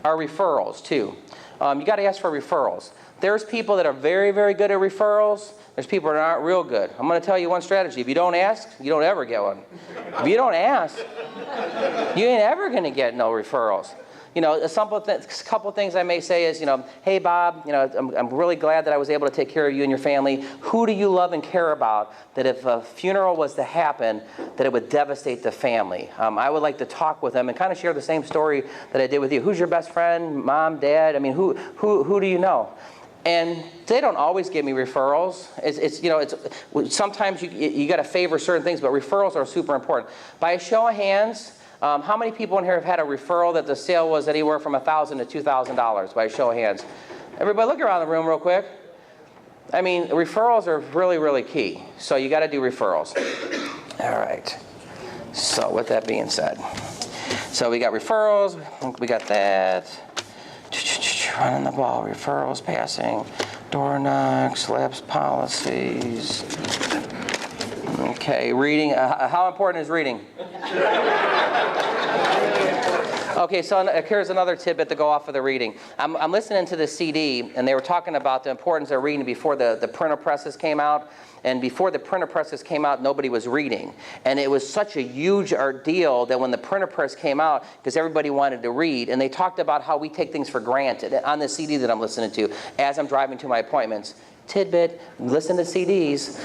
are referrals too. You got to ask for referrals. There's people that are very, very good at referrals. There's people that aren't real good. I'm going to tell you one strategy. If you don't ask, you don't ever get one. If you don't ask, you ain't ever going to get no referrals. A couple things I may say is, hey, Bob, I'm really glad that I was able to take care of you and your family. Who do you love and care about that if a funeral was to happen, that it would devastate the family? I would like to talk with them and kind of share the same story that I did with you. Who's your best friend? Mom, dad? I mean, who do you know? And they don't always give me referrals. Sometimes you got to favor certain things, but referrals are super important. By a show of hands, how many people in here have had a referral that the sale was anywhere from $1,000 to $2,000 by a show of hands? Everybody look around the room real quick. I mean, referrals are really, really key. So you got to do referrals. All right. So with that being said, so we got referrals. We got that. Running the ball, referrals, passing, door knocks, lapse policies. Okay, reading. How important is reading? Okay, so here's another tidbit to go off of the reading. I'm listening to the CD, and they were talking about the importance of reading before the printer presses came out. And before the printer presses came out, nobody was reading. And it was such a huge ordeal that when the printer press came out, because everybody wanted to read, and they talked about how we take things for granted on the CD that I'm listening to as I'm driving to my appointments. Tidbit, listen to CDs,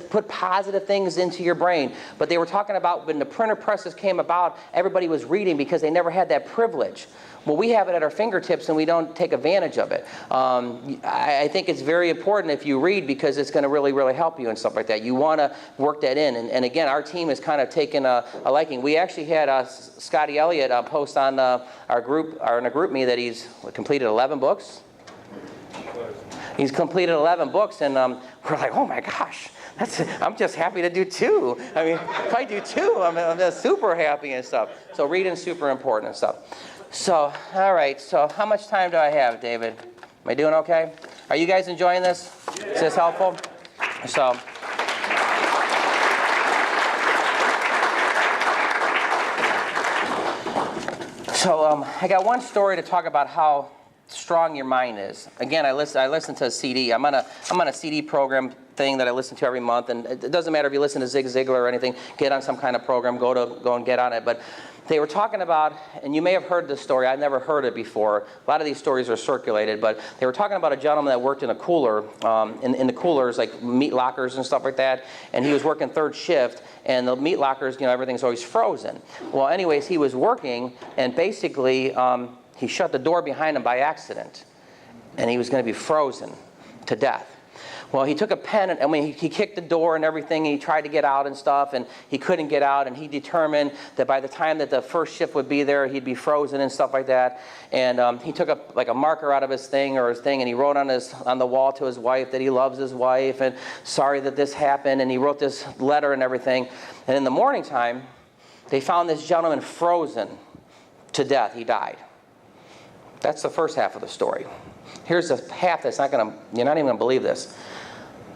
put positive things into your brain. But they were talking about when the printer presses came about, everybody was reading because they never had that privilege. Well, we have it at our fingertips and we don't take advantage of it. I think it's very important if you read because it's going to really, really help you and stuff like that. You want to work that in. And again, our team has kind of taken a liking. We actually had Scotty Elliott post on our group, or in a group me that he's completed 11 books. He's completed 11 books, and we're like, oh my gosh, I'm just happy to do 2. I mean, if I do 2, I'm just super happy and stuff. So reading's super important and stuff. So, all right, so how much time do I have, David? Am I doing okay? Are you guys enjoying this? Yeah. Is this helpful? So I got one story to talk about how strong your mind is. Again, I listen to a CD. I'm on a CD program thing that I listen to every month, and it doesn't matter if you listen to Zig Ziglar or anything. Get on some kind of program. Go and get on it. But they were talking about, and you may have heard this story. I've never heard it before. A lot of these stories are circulated, but they were talking about a gentleman that worked in a cooler, in the coolers, like meat lockers and stuff like that. And he was working third shift, and the meat lockers, everything's always frozen. Well, anyways, he was working, and basically he shut the door behind him by accident, and he was going to be frozen to death. Well, he took a pen, and he kicked the door and everything, and he tried to get out and stuff, and he couldn't get out, and he determined that by the time that the first shift would be there, he'd be frozen and stuff like that. And he took a marker out of his thing, and he wrote on the wall to his wife that he loves his wife, and sorry that this happened, and he wrote this letter and everything. And in the morning time, they found this gentleman frozen to death. He died. That's the first half of the story. Here's the half that's you're not even going to believe this.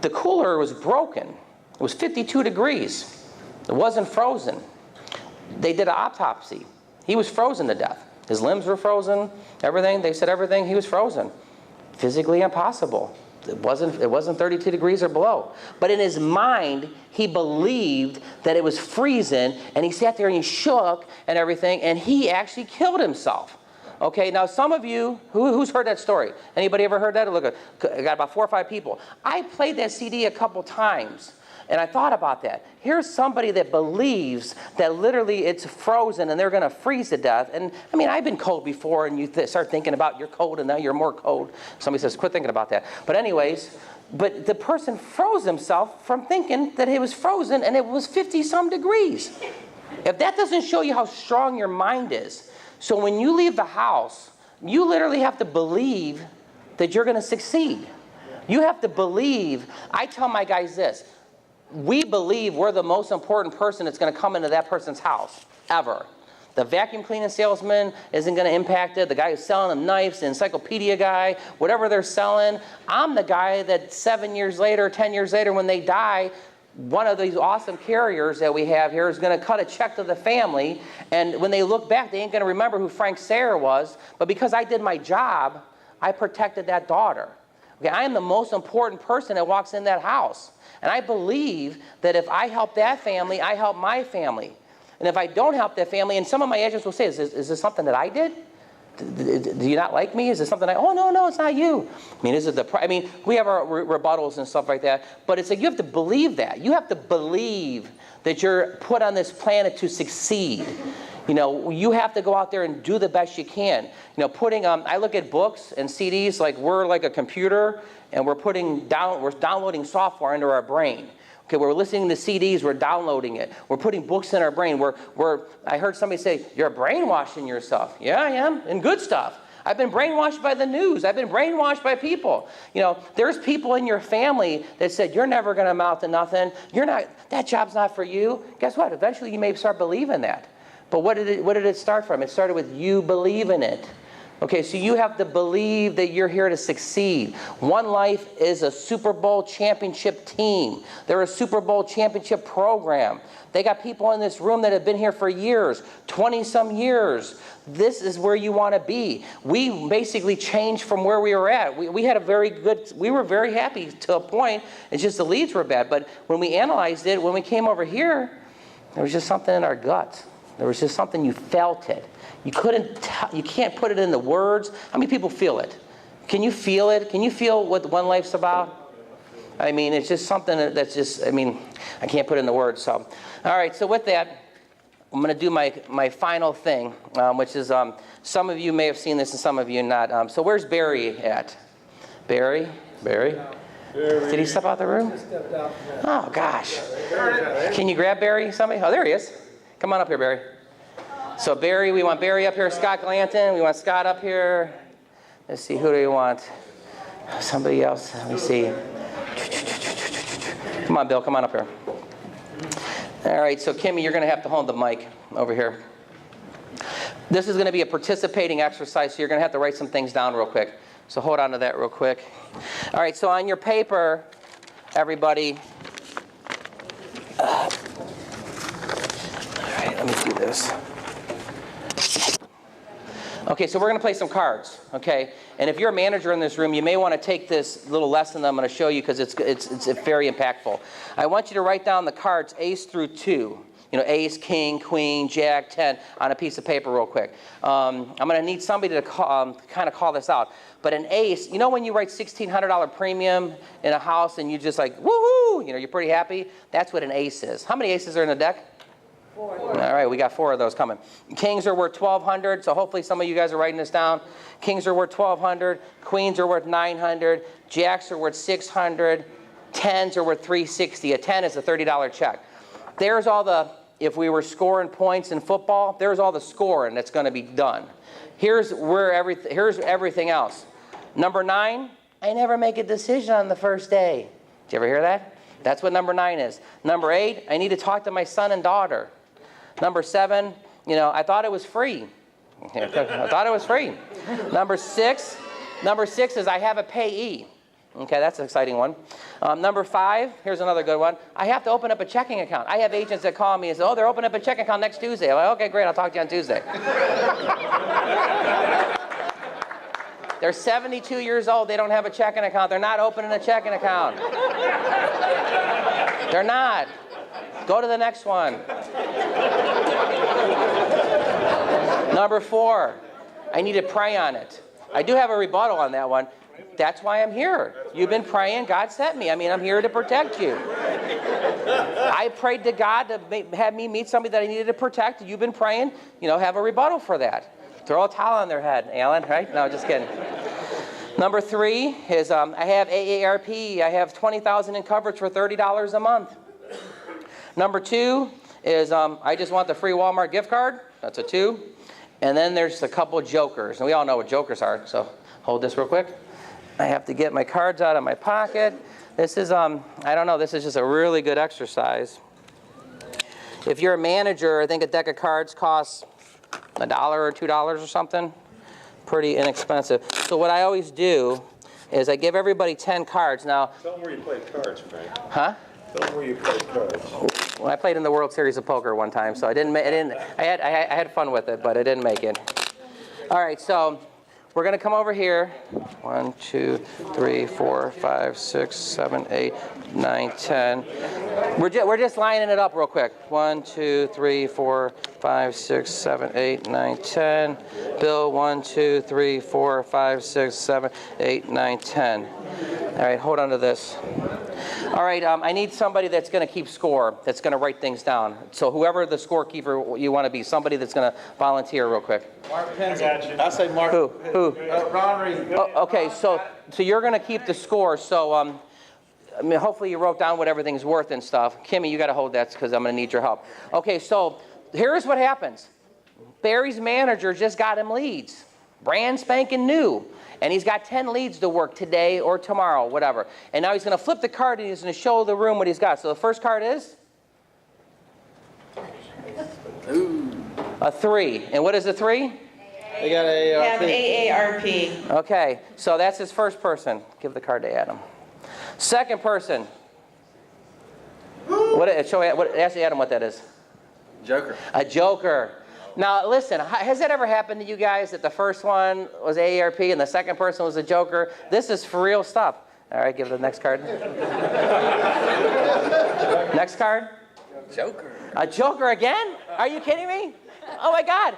The cooler was broken. It was 52 degrees. It wasn't frozen. They did an autopsy. He was frozen to death. His limbs were frozen, everything. They said everything. He was frozen. Physically impossible. It wasn't 32 degrees or below. But in his mind, he believed that it was freezing, and he sat there and he shook and everything, and he actually killed himself. Okay, now some of you, who's heard that story? Anybody ever heard that? Look, I got about 4 or 5 people. I played that CD a couple times, and I thought about that. Here's somebody that believes that literally it's frozen and they're going to freeze to death. And I mean, I've been cold before, and you start thinking about you're cold, and now you're more cold. Somebody says, quit thinking about that. But anyways, but the person froze himself from thinking that it was frozen, and it was 50-some degrees. If that doesn't show you how strong your mind is, so when you leave the house, you literally have to believe that you're going to succeed. You have to believe. I tell my guys this. We believe we're the most important person that's going to come into that person's house, ever. The vacuum cleaning salesman isn't going to impact it. The guy who's selling them knives, the encyclopedia guy, whatever they're selling. I'm the guy that 7 years later, 10 years later, when they die, one of these awesome carriers that we have here is going to cut a check to the family. And when they look back, they ain't going to remember who Frank Sayre was. But because I did my job, I protected that daughter. Okay, I am the most important person that walks in that house. And I believe that if I help that family, I help my family. And if I don't help that family, and some of my agents will say, is this something that I did? Do you not like me? Is this something oh, no, it's not you. I mean, is it we have our rebuttals and stuff like that. But it's like you have to believe that. You have to believe that you're put on this planet to succeed. You know, you have to go out there and do the best you can. You know, I look at books and CDs like we're like a computer, and we're downloading software into our brain. Okay, we're listening to CDs, we're downloading it. We're putting books in our brain. I heard somebody say, you're brainwashing yourself. Yeah, I am, and good stuff. I've been brainwashed by the news. I've been brainwashed by people. You know, there's people in your family that said, you're never going to amount to nothing. That job's not for you. Guess what? Eventually you may start believing that. But what did it start from? It started with you believing it. Okay, so you have to believe that you're here to succeed. One Life is a Super Bowl championship team. They're a Super Bowl championship program. They got people in this room that have been here for years, 20-some years. This is where you want to be. We basically changed from where we were at. We were very happy to a point. It's just the leads were bad. But when we analyzed it, when we came over here, there was just something in our guts. There was just something, you felt it. You can't put it into words. How many people feel it? Can you feel it? Can you feel what One Life's about? I mean, it's just something that's just, I can't put it into words. So, all right, so with that, I'm going to do my final thing, which is, some of you may have seen this and some of you not. So where's Barry at? Barry? Did he step out the room? Oh, gosh. Can you grab Barry, somebody? Oh, there he is. Come on up here, Barry. So Barry, we want Barry up here. Scott Glanton, we want Scott up here. Let's see, who do we want? Somebody else. Let me see. Come on, Bill, come on up here. All right, so Kimmy, you're going to have to hold the mic over here. This is going to be a participating exercise, so you're going to have to write some things down real quick. So hold on to that real quick. All right, so on your paper, everybody. All right, let me do this. Okay, so we're going to play some cards, okay? And if you're a manager in this room, you may want to take this little lesson that I'm going to show you because it's very impactful. I want you to write down the cards ace through 2. You know, ace, king, queen, jack, 10 on a piece of paper real quick. I'm going to need somebody to kind of call this out. But an ace, you know when you write $1,600 premium in a house and you just like, woohoo, you know, you're pretty happy? That's what an ace is. How many aces are in the deck? 4. All right, we got 4 of those coming. Kings are worth $1,200, so hopefully some of you guys are writing this down. Kings are worth $1,200. Queens are worth $900. Jacks are worth $600. 10s are worth $360. A 10 is a $30 check. There's all the, if we were scoring points in football, there's all the scoring that's going to be done. Here's everything else. Number 9, I never make a decision on the first day. Did you ever hear that? That's what number 9 is. Number 8, I need to talk to my son and daughter. Number 7, you know, I thought it was free. I thought it was free. Number 6 is I have a payee. Okay, that's an exciting one. Number 5, here's another good one. I have to open up a checking account. I have agents that call me and say, oh, they're opening up a checking account next Tuesday. I'm like, okay, great, I'll talk to you on Tuesday. They're 72 years old. They don't have a checking account. They're not opening a checking account. They're not. Go to the next one. Number 4, I need to pray on it. I do have a rebuttal on that one. That's why I'm here. You've been praying. God sent me. I'm here to protect you. I prayed to God to have me meet somebody that I needed to protect. You've been praying. You know, have a rebuttal for that. Throw a towel on their head, Alan, right? No, just kidding. Number 3 is I have AARP. I have $20,000 in coverage for $30 a month. Number 2 is I just want the free Walmart gift card. That's a 2. And then there's a couple of jokers. And we all know what jokers are, so hold this real quick. I have to get my cards out of my pocket. This is, I don't know, this is just a really good exercise. If you're a manager, I think a deck of cards costs $1 or $2 or something. Pretty inexpensive. So what I always do is I give everybody 10 cards. Now, tell them where you played cards, Frank. Huh? Tell them where you played cards. Well, I played in the World Series of Poker one time, so I had fun with it, but I didn't make it. All right, so we're going to come over here. 1, 2, 3, 4, 5, 6, 7, 8, 9, 10. We're just lining it up real quick. 1, 2, 3, 4, 5, 6, 7, 8, 9, 10. Bill, 1, 2, 3, 4, 5, 6, 7, 8, 9, 10. All right, hold on to this. All right, I need somebody that's going to keep score, that's going to write things down. So whoever the scorekeeper you want to be, somebody that's going to volunteer real quick. Mark Penzi. I say Mark. Who? Ron Reed. Oh, okay, so you're going to keep the score. So I mean, hopefully you wrote down what everything's worth and stuff. Kimmy, you got to hold that because I'm going to need your help. Okay, so here's what happens. Barry's manager just got him leads, brand spanking new. And he's got 10 leads to work today or tomorrow, whatever. And now he's going to flip the card and he's going to show the room what he's got. So the first card is? Ooh. A 3. And what is a 3? They got AARP. AARP. Okay, so that's his first person. Give the card to Adam. Second person. Ask Adam what that is. Joker. A joker. Now, listen, has that ever happened to you guys that the first one was AARP and the second person was a joker? This is for real stuff. All right, give it the next card. Next card. Joker. A joker again? Are you kidding me? Oh my God!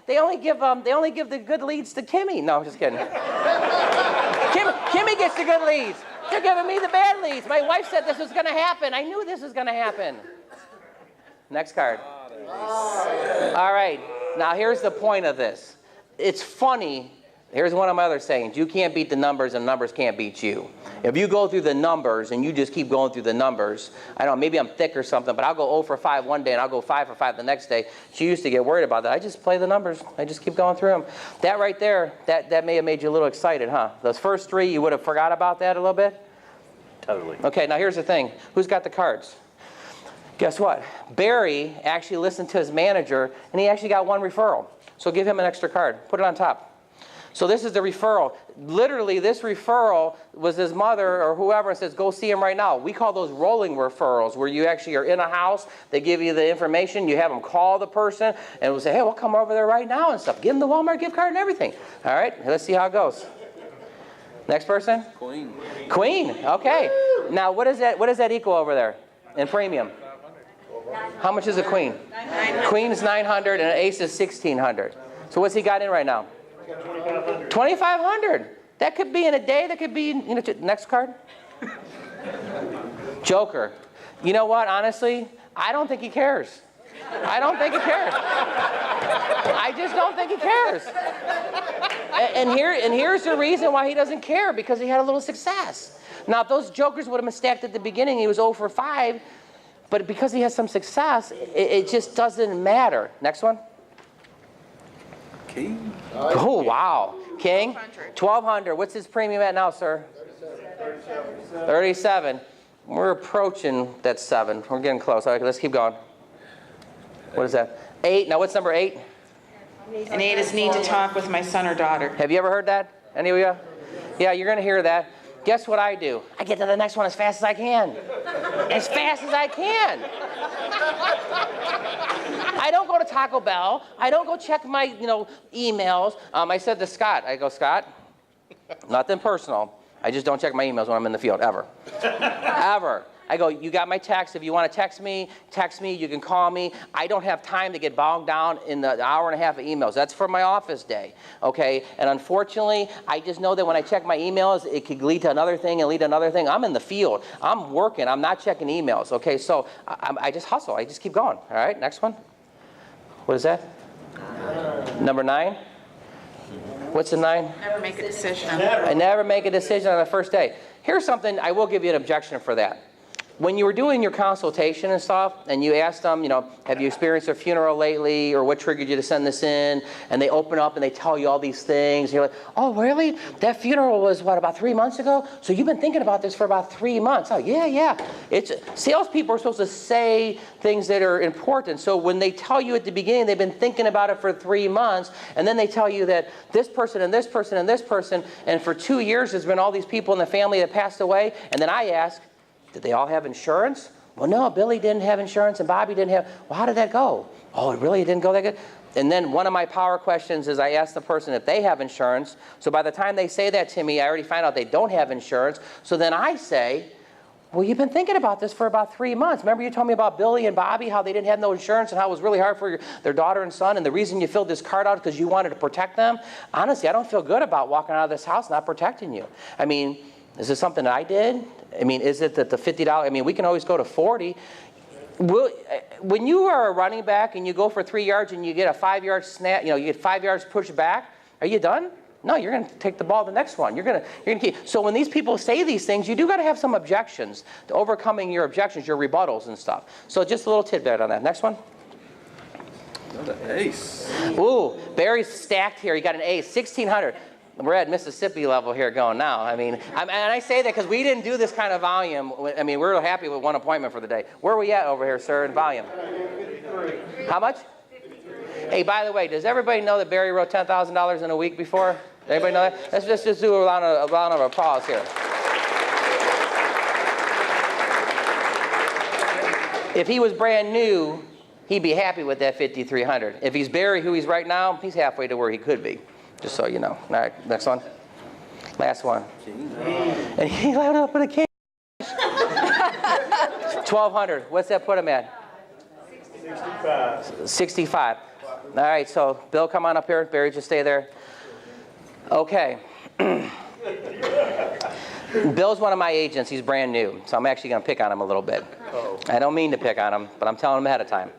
They only give the good leads to Kimmy. No, I'm just kidding. Kimmy gets the good leads. They're giving me the bad leads. My wife said this was going to happen. I knew this was going to happen. Next card. All right, now here's the point of this. It's funny. Here's one of my other sayings. You can't beat the numbers and numbers can't beat you. If you go through the numbers and you just keep going through the numbers, I don't know, maybe I'm thick or something, but I'll go 0 for 5 one day and I'll go 5 for 5 the next day. She used to get worried about that. I just play the numbers. I just keep going through them. That right there, that may have made you a little excited, huh? Those first 3, you would have forgot about that a little bit? Totally. Okay, now here's the thing. Who's got the cards? Guess what? Barry actually listened to his manager, and he actually got 1 referral. So give him an extra card. Put it on top. So this is the referral. Literally, this referral was his mother or whoever and says, go see him right now. We call those rolling referrals, where you actually are in a house, they give you the information, you have them call the person, and we'll say, hey, we'll come over there right now and stuff. Give them the Walmart gift card and everything. All right, let's see how it goes. Next person? Queen. Queen, okay. Now, what does that equal over there in premium? How much is a queen? 900. Queen's 900 and an ace is 1600. So what's he got in right now? 2500. That could be in a day. That could be, next card. Joker. You know what? Honestly, I don't think he cares. I don't think he cares. I just don't think he cares. And here's the reason why he doesn't care, because he had a little success. Now, if those jokers would have been stacked at the beginning, he was 0 for 5. But because he has some success, it just doesn't matter. Next one. King. Oh, wow. King? 1200. What's his premium at now, sir? 37. We're approaching that 7. We're getting close. All right, let's keep going. What is that? 8. Now, what's number 8? And 8 is need to talk with my son or daughter. Have you ever heard that? Any of you? Yeah, you're going to hear that. Guess what I do? I get to the next one as fast as I can. As fast as I can. I don't go to Taco Bell. I don't go check my, emails. I said to Scott, I go, Scott, nothing personal. I just don't check my emails when I'm in the field, ever. Ever. I go, you got my text. If you want to text me. You can call me. I don't have time to get bogged down in the hour and a half of emails. That's for my office day, okay? And unfortunately, I just know that when I check my emails, it could lead to another thing and lead to another thing. I'm in the field. I'm working. I'm not checking emails, okay? So I just hustle. I just keep going. All right, next one. What is that? Number 9? What's the 9? Never make a decision. I never make a decision on the first day. Here's something, I will give you an objection for that. when you were doing your consultation and stuff, and you asked them, you know, have you experienced a funeral lately, or what triggered you to send this in, and they open up and they tell you all these things, and you're like, oh, really? That funeral was, what, about 3 months ago? So you've been thinking about this for about 3 months. Oh, yeah. Salespeople are supposed to say things that are important. So when they tell you at the beginning they've been thinking about it for 3 months, and then they tell you that this person and this person and this person, and for 2 years there's been all these people in the family that passed away, and then I ask, did they all have insurance? Well, no, Billy didn't have insurance and Bobby didn't have. Well, how did that go? Oh, it really didn't go that good? And then one of my power questions is I ask the person if they have insurance. So by the time they say that to me, I already find out they don't have insurance. So then I say, well, you've been thinking about this for about 3 months. Remember you told me about Billy and Bobby, how they didn't have no insurance and how it was really hard for their daughter and son, and the reason you filled this card out because you wanted to protect them? Honestly, I don't feel good about walking out of this house not protecting you. I mean, is this something that I did? I mean, is it that the $50, I mean, we can always go to 40. When you are a running back and you go for 3 yards and you get a 5-yard snap, you know, you get 5 yards pushed back, are you done? No, you're going to take the ball to the next one. You're going to keep. So when these people say these things, you do got to have some objections to overcoming your objections, your rebuttals and stuff. So just a little tidbit on that. Next one. Another ace. Ooh, Barry's stacked here. He got an ace, 1,600. We're at Mississippi level here going now. I mean, and I say that because we didn't do this kind of volume. I mean, we're happy with one appointment for the day. Where are we at over here, sir, in volume? 53. How much? 53. Hey, by the way, does everybody know that Barry wrote $10,000 in a week before? Everybody know that? Let's just do a round of applause here. If he was brand new, he'd be happy with that 5,300. If he's Barry, who he's right now, he's halfway to where he could be. Just so you know. All right, next one. Last one. And he loaded up with a king. 1,200. What's that put him at? 65. 65. All right, so Bill, come on up here. Barry, just stay there. Okay. Bill's one of my agents. He's brand new, so I'm actually going to pick on him a little bit. I don't mean to pick on him, but I'm telling him ahead of time.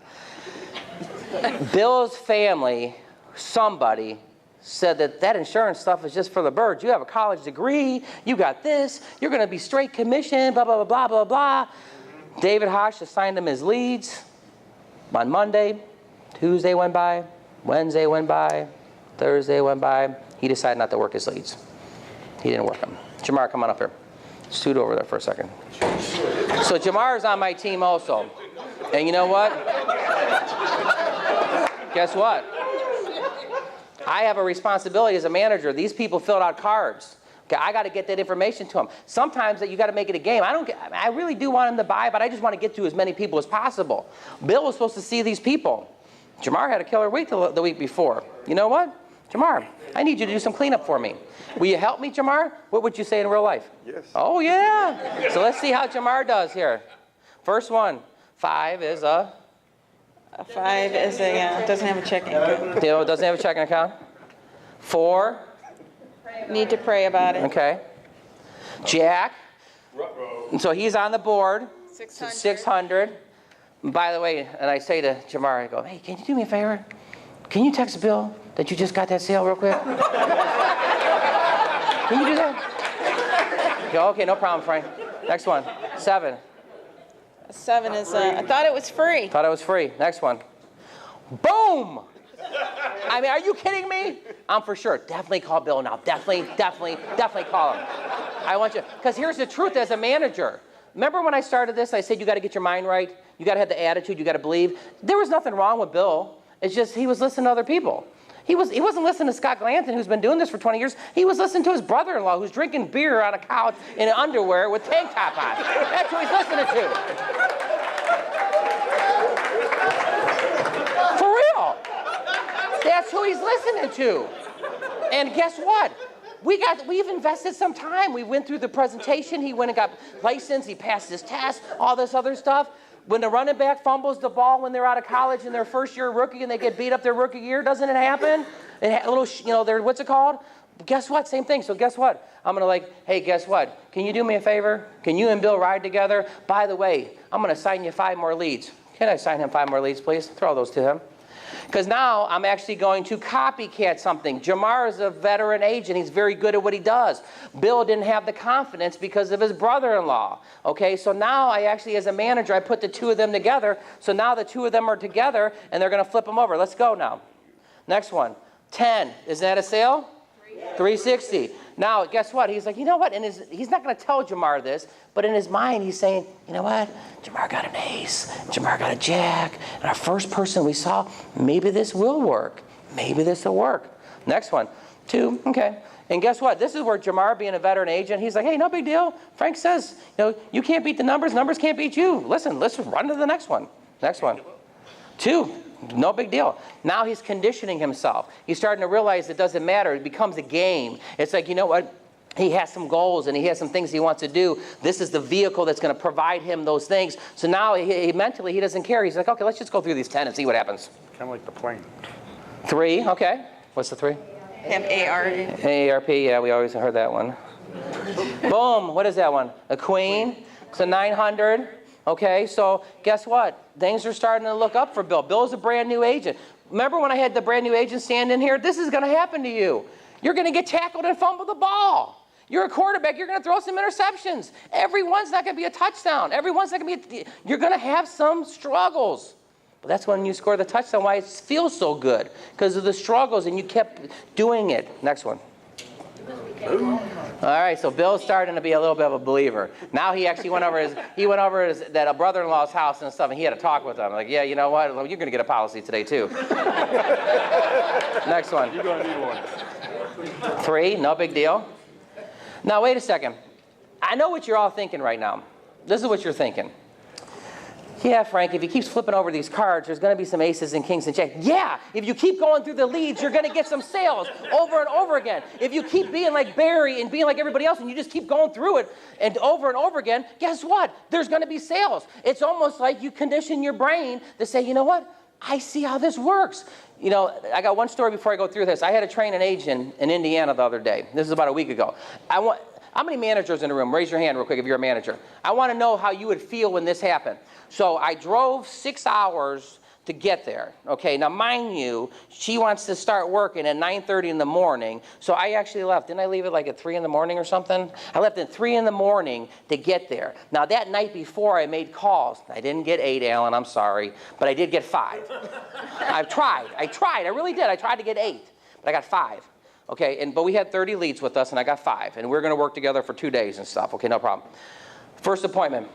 Bill's family, somebody, said that insurance stuff is just for the birds. You have a college degree, you got this, you're going to be straight commission, blah, blah, blah, blah, blah. David Hosh assigned him his leads on Monday. Tuesday went by, Wednesday went by, Thursday went by. He decided not to work his leads. He didn't work them. Jamar, come on up here. Scoot over there for a second. So Jamar's on my team also. And you know what? Guess what? I have a responsibility as a manager. These people filled out cards. Okay, I got to get that information to them. Sometimes that you got to make it a game. I really do want them to buy, but I just want to get to as many people as possible. Bill was supposed to see these people. Jamar had a killer week the week before. You know what? Jamar, I need you to do some cleanup for me. Will you help me, Jamar? What would you say in real life? Yes. Oh, yeah. So let's see how Jamar does here. First one, 5 is a... 5 is doesn't have a checking account. Doesn't have a checking account. 4. Need to pray about it. Okay. Jack. And so he's on the board. 600. 600. And by the way, and I say to Jamar, I go, hey, can you do me a favor? Can you text Bill that you just got that sale real quick? Can you do that? Go, okay, no problem, Frank. Next one. 7. 7 is, I thought it was free. Thought it was free. Next one. Boom! I mean, are you kidding me? I'm for sure. Definitely call Bill now. Definitely call him. I want you, because here's the truth as a manager. Remember when I started this, I said you got to get your mind right. You got to have the attitude. You got to believe. There was nothing wrong with Bill. It's just he was listening to other people. He wasn't listening to Scott Glanton, who's been doing this for 20 years. He was listening to his brother-in-law, who's drinking beer on a couch in underwear with tank top on. That's who he's listening to. For real. That's who he's listening to. And guess what? We've invested some time. We went through the presentation. He went and got licensed. He passed his test, all this other stuff. When the running back fumbles the ball when they're out of college and their first year rookie and they get beat up their rookie year, doesn't it happen? And a little, what's it called? Guess what? Same thing. So guess what? I'm going to hey, guess what? Can you do me a favor? Can you and Bill ride together? By the way, I'm going to sign you 5 more leads. Can I sign him 5 more leads, please? Throw those to him. Because now I'm actually going to copycat something. Jamar is a veteran agent. He's very good at what he does. Bill didn't have the confidence because of his brother-in-law. Okay, so now I actually, as a manager, I put the two of them together. So now the two of them are together, and they're going to flip them over. Let's go now. Next one. 10. Is that a sale? 360. Now, guess what? He's like, you know what? And he's not going to tell Jamar this, but in his mind, he's saying, you know what? Jamar got an ace. Jamar got a jack. And our first person we saw, maybe this will work. Maybe this will work. Next one. 2. Okay. And guess what? This is where Jamar, being a veteran agent, he's like, hey, no big deal. Frank says, you know, you can't beat the numbers. Numbers can't beat you. Listen, let's run to the next one. Next one. 2. No big deal. Now he's conditioning himself. He's starting to realize it doesn't matter. It becomes a game. It's like, you know what? He has some goals and he has some things he wants to do. This is the vehicle that's going to provide him those things. So now mentally he doesn't care. He's like, okay, let's just go through these 10 and see what happens. Kind of like the plane. 3, okay. What's the 3? M-A-R-E. AARP, yeah, we always heard that one. Boom, what is that one? A queen. So 900. Okay, so guess what? Things are starting to look up for Bill. Bill's a brand new agent. Remember when I had the brand new agent stand in here? This is going to happen to you. You're going to get tackled and fumble the ball. You're a quarterback. You're going to throw some interceptions. Everyone's not going to be a touchdown. Everyone's not going to be. You're going to have some struggles. But that's when you score the touchdown. Why it feels so good? Because of the struggles, and you kept doing it. Next one. All right, so Bill's starting to be a little bit of a believer. Now he actually went over that brother-in-law's house and stuff, and he had a talk with them. Like, yeah, you know what? You're going to get a policy today too. Next one. You're going to need one. 3, no big deal. Now wait a second. I know what you're all thinking right now. This is what you're thinking. Yeah, Frank, if he keeps flipping over these cards, there's going to be some aces and kings and jacks. Yeah, if you keep going through the leads, you're going to get some sales over and over again. If you keep being like Barry and being like everybody else and you just keep going through it and over again, guess what? There's going to be sales. It's almost like you condition your brain to say, you know what? I see how this works. You know, I got one story before I go through this. I had to train an agent in Indiana the other day. This is about a week ago. How many managers in the room? Raise your hand real quick if you're a manager. I want to know how you would feel when this happened. So I drove 6 hours to get there. Okay, now mind you, she wants to start working at 9:30 in the morning. So I actually left. Didn't I leave it like at 3 in the morning or something? I left at 3 in the morning to get there. Now that night before I made calls. I didn't get 8, Alan, I'm sorry. But I did get 5. I tried, I really did. I tried to get 8, but I got 5. Okay, but we had 30 leads with us, and I got 5. And we're going to work together for 2 days and stuff. Okay, no problem. First appointment.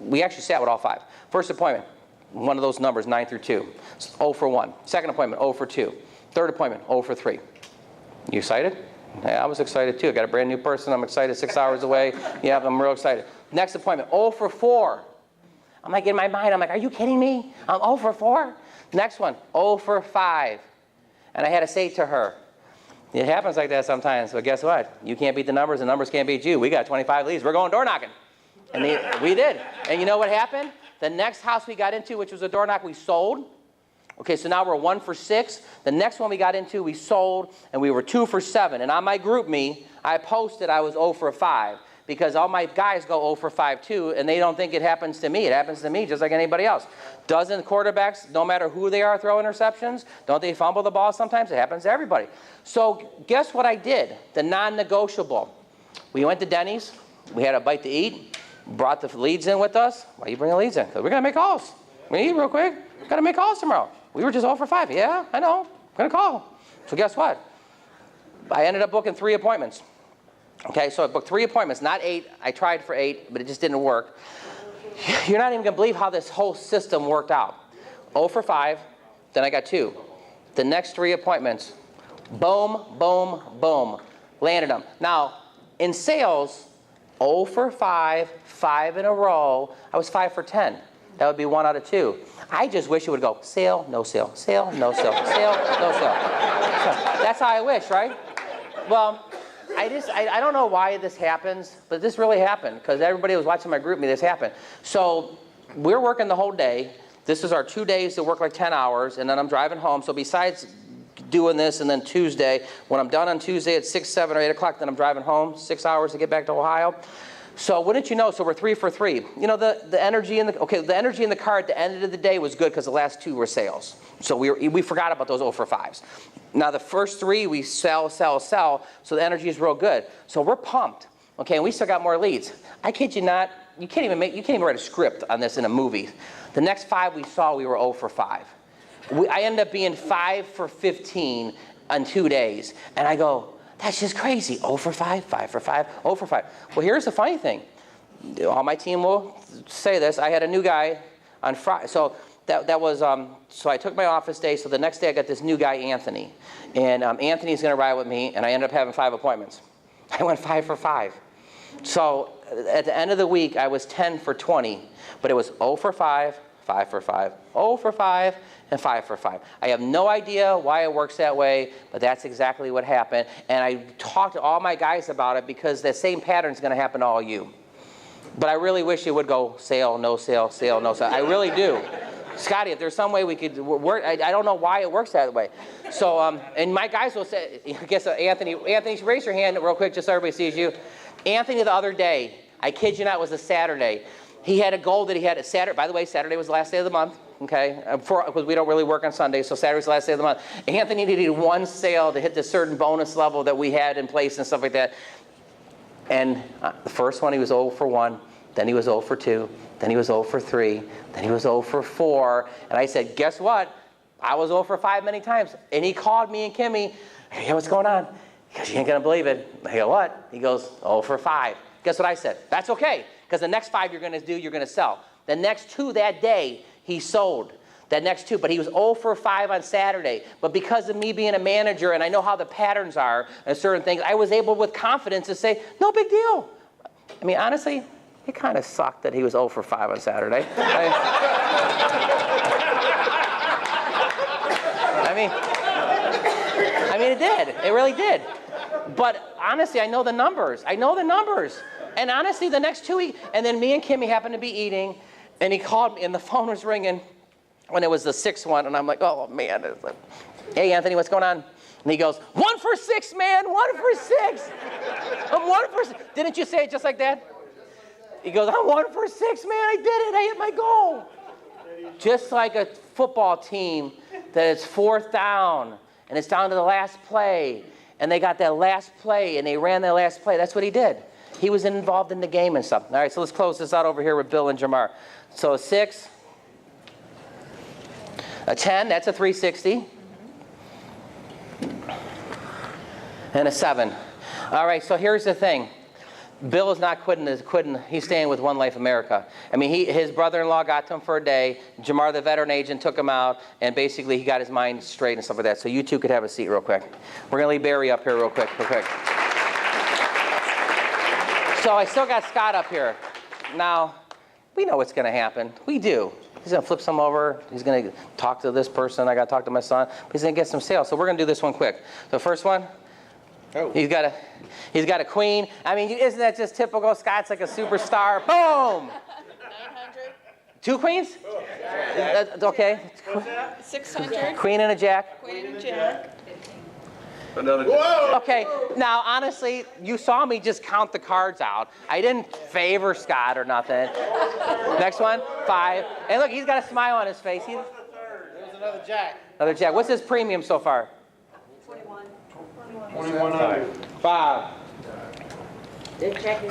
We actually sat with all 5. First appointment, one of those numbers, 9 through 2. 0 for 1. Second appointment, 0 for 2. Third appointment, 0 for 3. You excited? Yeah, I was excited too. I got a brand new person. I'm excited. 6 hours away. Yeah, I'm real excited. Next appointment, 0 for 4. I'm like, in my mind, I'm like, are you kidding me? I'm 0 for 4? Next one, 0 for 5. And I had to say to her, it happens like that sometimes, but guess what? You can't beat the numbers can't beat you. We got 25 leads. We're going door knocking. And we did. And you know what happened? The next house we got into, which was a door knock, we sold. Okay, so now we're 1 for 6. The next one we got into, we sold, and we were 2 for 7. And on my group me, I posted I was 0 for 5. Because all my guys go 0 for 5 too, and they don't think it happens to me. It happens to me just like anybody else. Doesn't quarterbacks, no matter who they are, throw interceptions? Don't they fumble the ball sometimes? It happens to everybody. So guess what I did? The non-negotiable. We went to Denny's. We had a bite to eat. Brought the leads in with us. Why are you bringing leads in? Because we're going to make calls. We eat real quick. Got to make calls tomorrow. We were just 0 for 5. Yeah, I know. I'm going to call. So guess what? I ended up booking 3 appointments. Okay, so I booked 3 appointments, not 8. I tried for 8, but it just didn't work. You're not even going to believe how this whole system worked out. 0 for 5, then I got 2. The next 3 appointments, boom, boom, boom, landed them. Now, in sales, 0 for 5, 5 in a row, I was 5 for 10. That would be 1 out of 2. I just wish it would go sale, no sale, sale, no sale, sale, no sale. So that's how I wish, right? Well, I don't know why this happens, but this really happened because everybody was watching my group me, this happened. So we're working the whole day. This is our 2 days to work like 10 hours, and then I'm driving home. So besides doing this, and then Tuesday, when I'm done on Tuesday at 6, 7, or 8 o'clock, then I'm driving home 6 hours to get back to Ohio. So wouldn't you know, so we're 3 for 3. You know, the energy in the energy in the car at the end of the day was good because the last 2 were sales. So we forgot about those 0 for 5s. Now the first 3 we sell, so the energy is real good. So we're pumped. Okay, and we still got more leads. I kid you not, you can't even write a script on this in a movie. The next 5 we saw, we were 0 for 5. I ended up being 5 for 15 on 2 days. And I go, that's just crazy. 0 for 5, 5 for 5, 0 for 5. Well, here's the funny thing. All my team will say this. I had a new guy on Friday. So that was, so I took my office day. So the next day I got this new guy, Anthony. And Anthony's going to ride with me. And I ended up having 5 appointments. I went 5 for 5. So at the end of the week, I was 10 for 20. But it was 0 for 5, 5 for 5, 0 for 5, and 5 for 5. I have no idea why it works that way, but that's exactly what happened. And I talked to all my guys about it because the same pattern is going to happen to all you. But I really wish it would go sale, no sale, sale, no sale. I really do. Scotty, if there's some way we could work, I don't know why it works that way. So, and my guys will say, I guess Anthony, raise your hand real quick just so everybody sees you. Anthony the other day, I kid you not, it was a Saturday. He had a goal that he had a Saturday. By the way, Saturday was the last day of the month. Okay, because we don't really work on Sundays, so Saturday's the last day of the month. Anthony needed 1 sale to hit this certain bonus level that we had in place and stuff like that. And the first one, he was 0 for 1. Then he was 0 for 2. Then he was 0 for 3. Then he was 0 for 4. And I said, guess what? I was 0 for 5 many times. And he called me and Kimmy. Hey, what's going on? He goes, you ain't going to believe it. I go, what? He goes, 0 for 5. Guess what I said? That's okay, because the next 5 you're going to do, you're going to sell. The next 2 that day, he sold. That next 2, but he was 0 for 5 on Saturday. But because of me being a manager and I know how the patterns are and certain things, I was able with confidence to say, no big deal. I mean, honestly, it kind of sucked that he was 0 for 5 on Saturday. I mean, it did. It really did. But honestly, I know the numbers. And honestly, the next 2 weeks, and then me and Kimmy happened to be eating, and he called me, and the phone was ringing when it was the 6th one, and I'm like, oh, man. It's like, hey, Anthony, what's going on? And he goes, 1 for 6, man, 1 for 6. I'm 1 for 6. Didn't you say it just like that? He goes, I'm 1 for 6, man, I did it, I hit my goal. Just like a football team that it's 4th down, and it's down to the last play, and they got that last play, and they ran that last play. That's what he did. He was involved in the game and stuff. All right, so let's close this out over here with Bill and Jamar. So a 6, a 10, that's a 360, and a 7. All right, so here's the thing. Bill is not quitting. He's staying with One Life America. I mean, his brother-in-law got to him for a day. Jamar, the veteran agent, took him out, and basically he got his mind straight and stuff like that. So you two could have a seat real quick. We're going to leave Barry up here real quick. So I still got Scott up here. Now, we know what's going to happen. We do. He's going to flip some over. He's going to talk to this person. I got to talk to my son. But he's going to get some sales. So we're going to do this one quick. The first one. Oh. He's got a queen. I mean, isn't that just typical? Scott's like a superstar. Boom! 900. 2 queens? That's okay. 600. Queen and a jack. Queen and jack. Another. Whoa! Okay, now honestly, you saw me just count the cards out. I didn't favor Scott or nothing. Next one, 5. And look, he's got a smile on his face. There's another jack. Another jack. What's his premium so far? 2100. 5.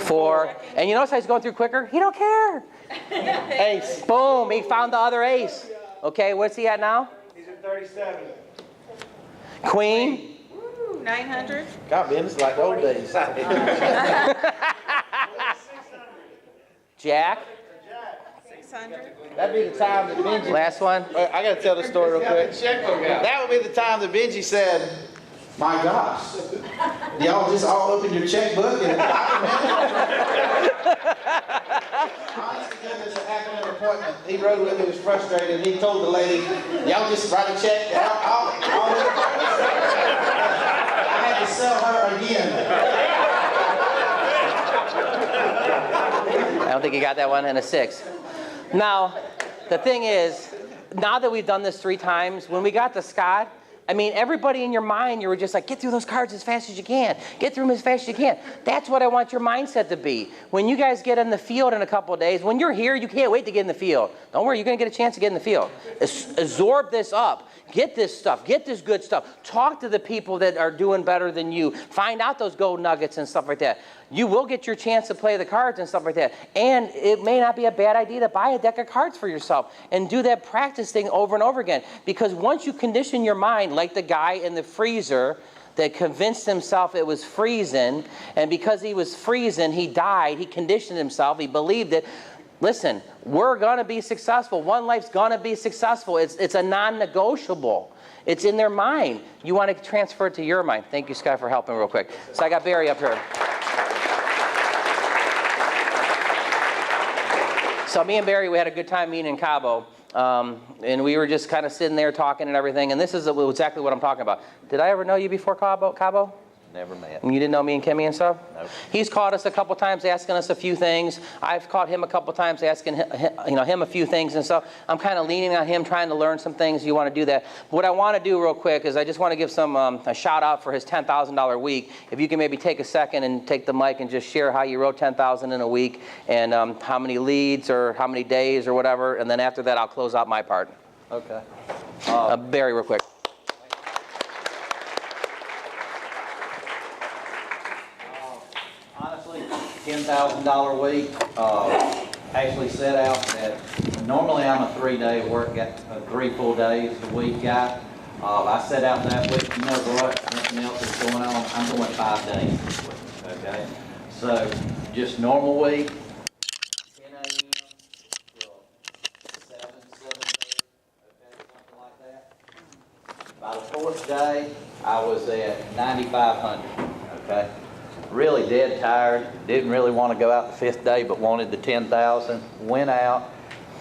4. And you notice how he's going through quicker? He don't care. Ace. Boom, he found the other ace. Okay, what's he at now? He's at 37. Queen. 900. God, man, it's like the old days. Jack. 600. That'd be the time that Benji... Last one. I got to tell the story real quick. That would be the time that Benji said, my gosh, y'all just all open your checkbook and honestly, goodness, it happened at an appointment. He rode with me, was frustrated, and he told the lady, y'all just write a check. I'll I had to sell her again. I don't think you got that one, and a 6. Now, the thing is, now that we've done this 3 times, when we got to Scott, I mean, everybody in your mind, you were just like, get through those cards as fast as you can. Get through them as fast as you can. That's what I want your mindset to be. When you guys get in the field in a couple of days, when you're here, you can't wait to get in the field. Don't worry, you're going to get a chance to get in the field. Absorb this up. Get this stuff. Get this good stuff. Talk to the people that are doing better than you. Find out those gold nuggets and stuff like that. You will get your chance to play the cards and stuff like that. And it may not be a bad idea to buy a deck of cards for yourself and do that practice thing over and over again. Because once you condition your mind, like the guy in the freezer that convinced himself it was freezing, and because he was freezing, he died. He conditioned himself. He believed it. Listen, we're going to be successful. One life's going to be successful. It's a non-negotiable. It's in their mind. You want to transfer it to your mind. Thank you, Scott, for helping real quick. So I got Barry up here. So me and Barry, we had a good time meeting in Cabo. And we were just kind of sitting there talking and everything. And this is exactly what I'm talking about. Did I ever know you before Cabo? Never met. And you didn't know me and Kimmy and stuff? Nope. He's caught us a couple times asking us a few things. I've caught him a couple times asking him a few things and stuff. I'm kind of leaning on him, trying to learn some things. You want to do that. What I want to do real quick is I just want to give a shout out for his $10,000 week. If you can maybe take a second and take the mic and just share how you wrote $10,000 in a week and how many leads or how many days or whatever. And then after that, I'll close out my part. Okay. Barry, real quick. Honestly, $10,000 week. Actually set out that normally I'm a 3-day work, 3 full days a week guy. I set out that week, you know what, nothing else is going on. I'm going 5 days this week, okay? So just normal week, 10 a.m. till 7:30, okay, something like that. By the 4th day, I was at 9,500, okay? Really dead tired, didn't really want to go out the 5th day, but wanted the 10,000. Went out,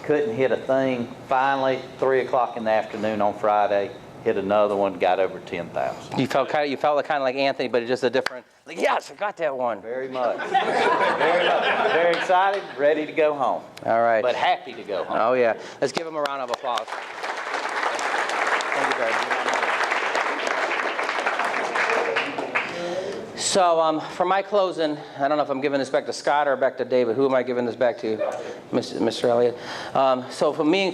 couldn't hit a thing. Finally, 3 o'clock in the afternoon on Friday, hit another one, got over 10,000. You felt kind of like Anthony, but just a different. Like, yes, I got that one. Very much, very much. Very excited, ready to go home. All right. But happy to go home. Oh yeah, let's give him a round of applause. Thank you, Barry. So for my closing, I don't know if I'm giving this back to Scott or back to David. Who am I giving this back to? Mr. Elliott. So for me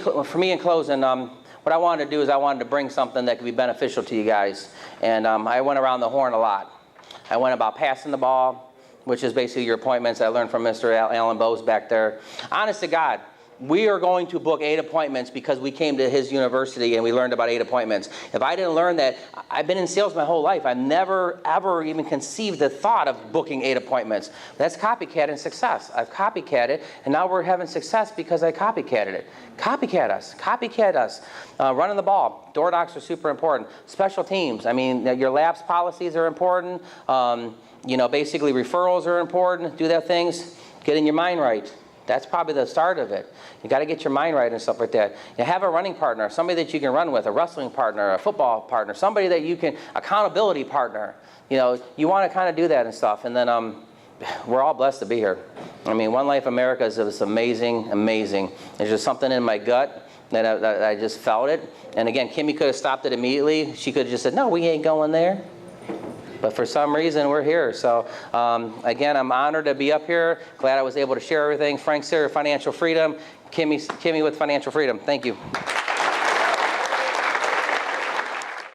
in closing, what I wanted to do is I wanted to bring something that could be beneficial to you guys. And I went around the horn a lot. I went about passing the ball, which is basically your appointments. I learned from Mr. Alan Bose back there. Honest to God, we are going to book 8 appointments because we came to his university and we learned about 8 appointments. If I didn't learn that, I've been in sales my whole life. I've never, ever even conceived the thought of booking 8 appointments. That's copycatting success. I've copycatted, and now we're having success because I copycatted it. Copycat us. Copycat us. Running the ball. Door knocks are super important. Special teams. I mean, your lapse policies are important. Basically referrals are important. Do that things. Getting your mind right. That's probably the start of it. You got to get your mind right and stuff like that. You have a running partner, somebody that you can run with, a wrestling partner, a football partner, somebody that you can, accountability partner. You want to kind of do that and stuff. And then we're all blessed to be here. I mean, One Life America is amazing, amazing. There's just something in my gut that I just felt it. And again, Kimmy could have stopped it immediately. She could have just said, no, we ain't going there. But for some reason, we're here. So, again, I'm honored to be up here. Glad I was able to share everything. Frank, Sayre, Financial Freedom. Kimmy with Financial Freedom. Thank you.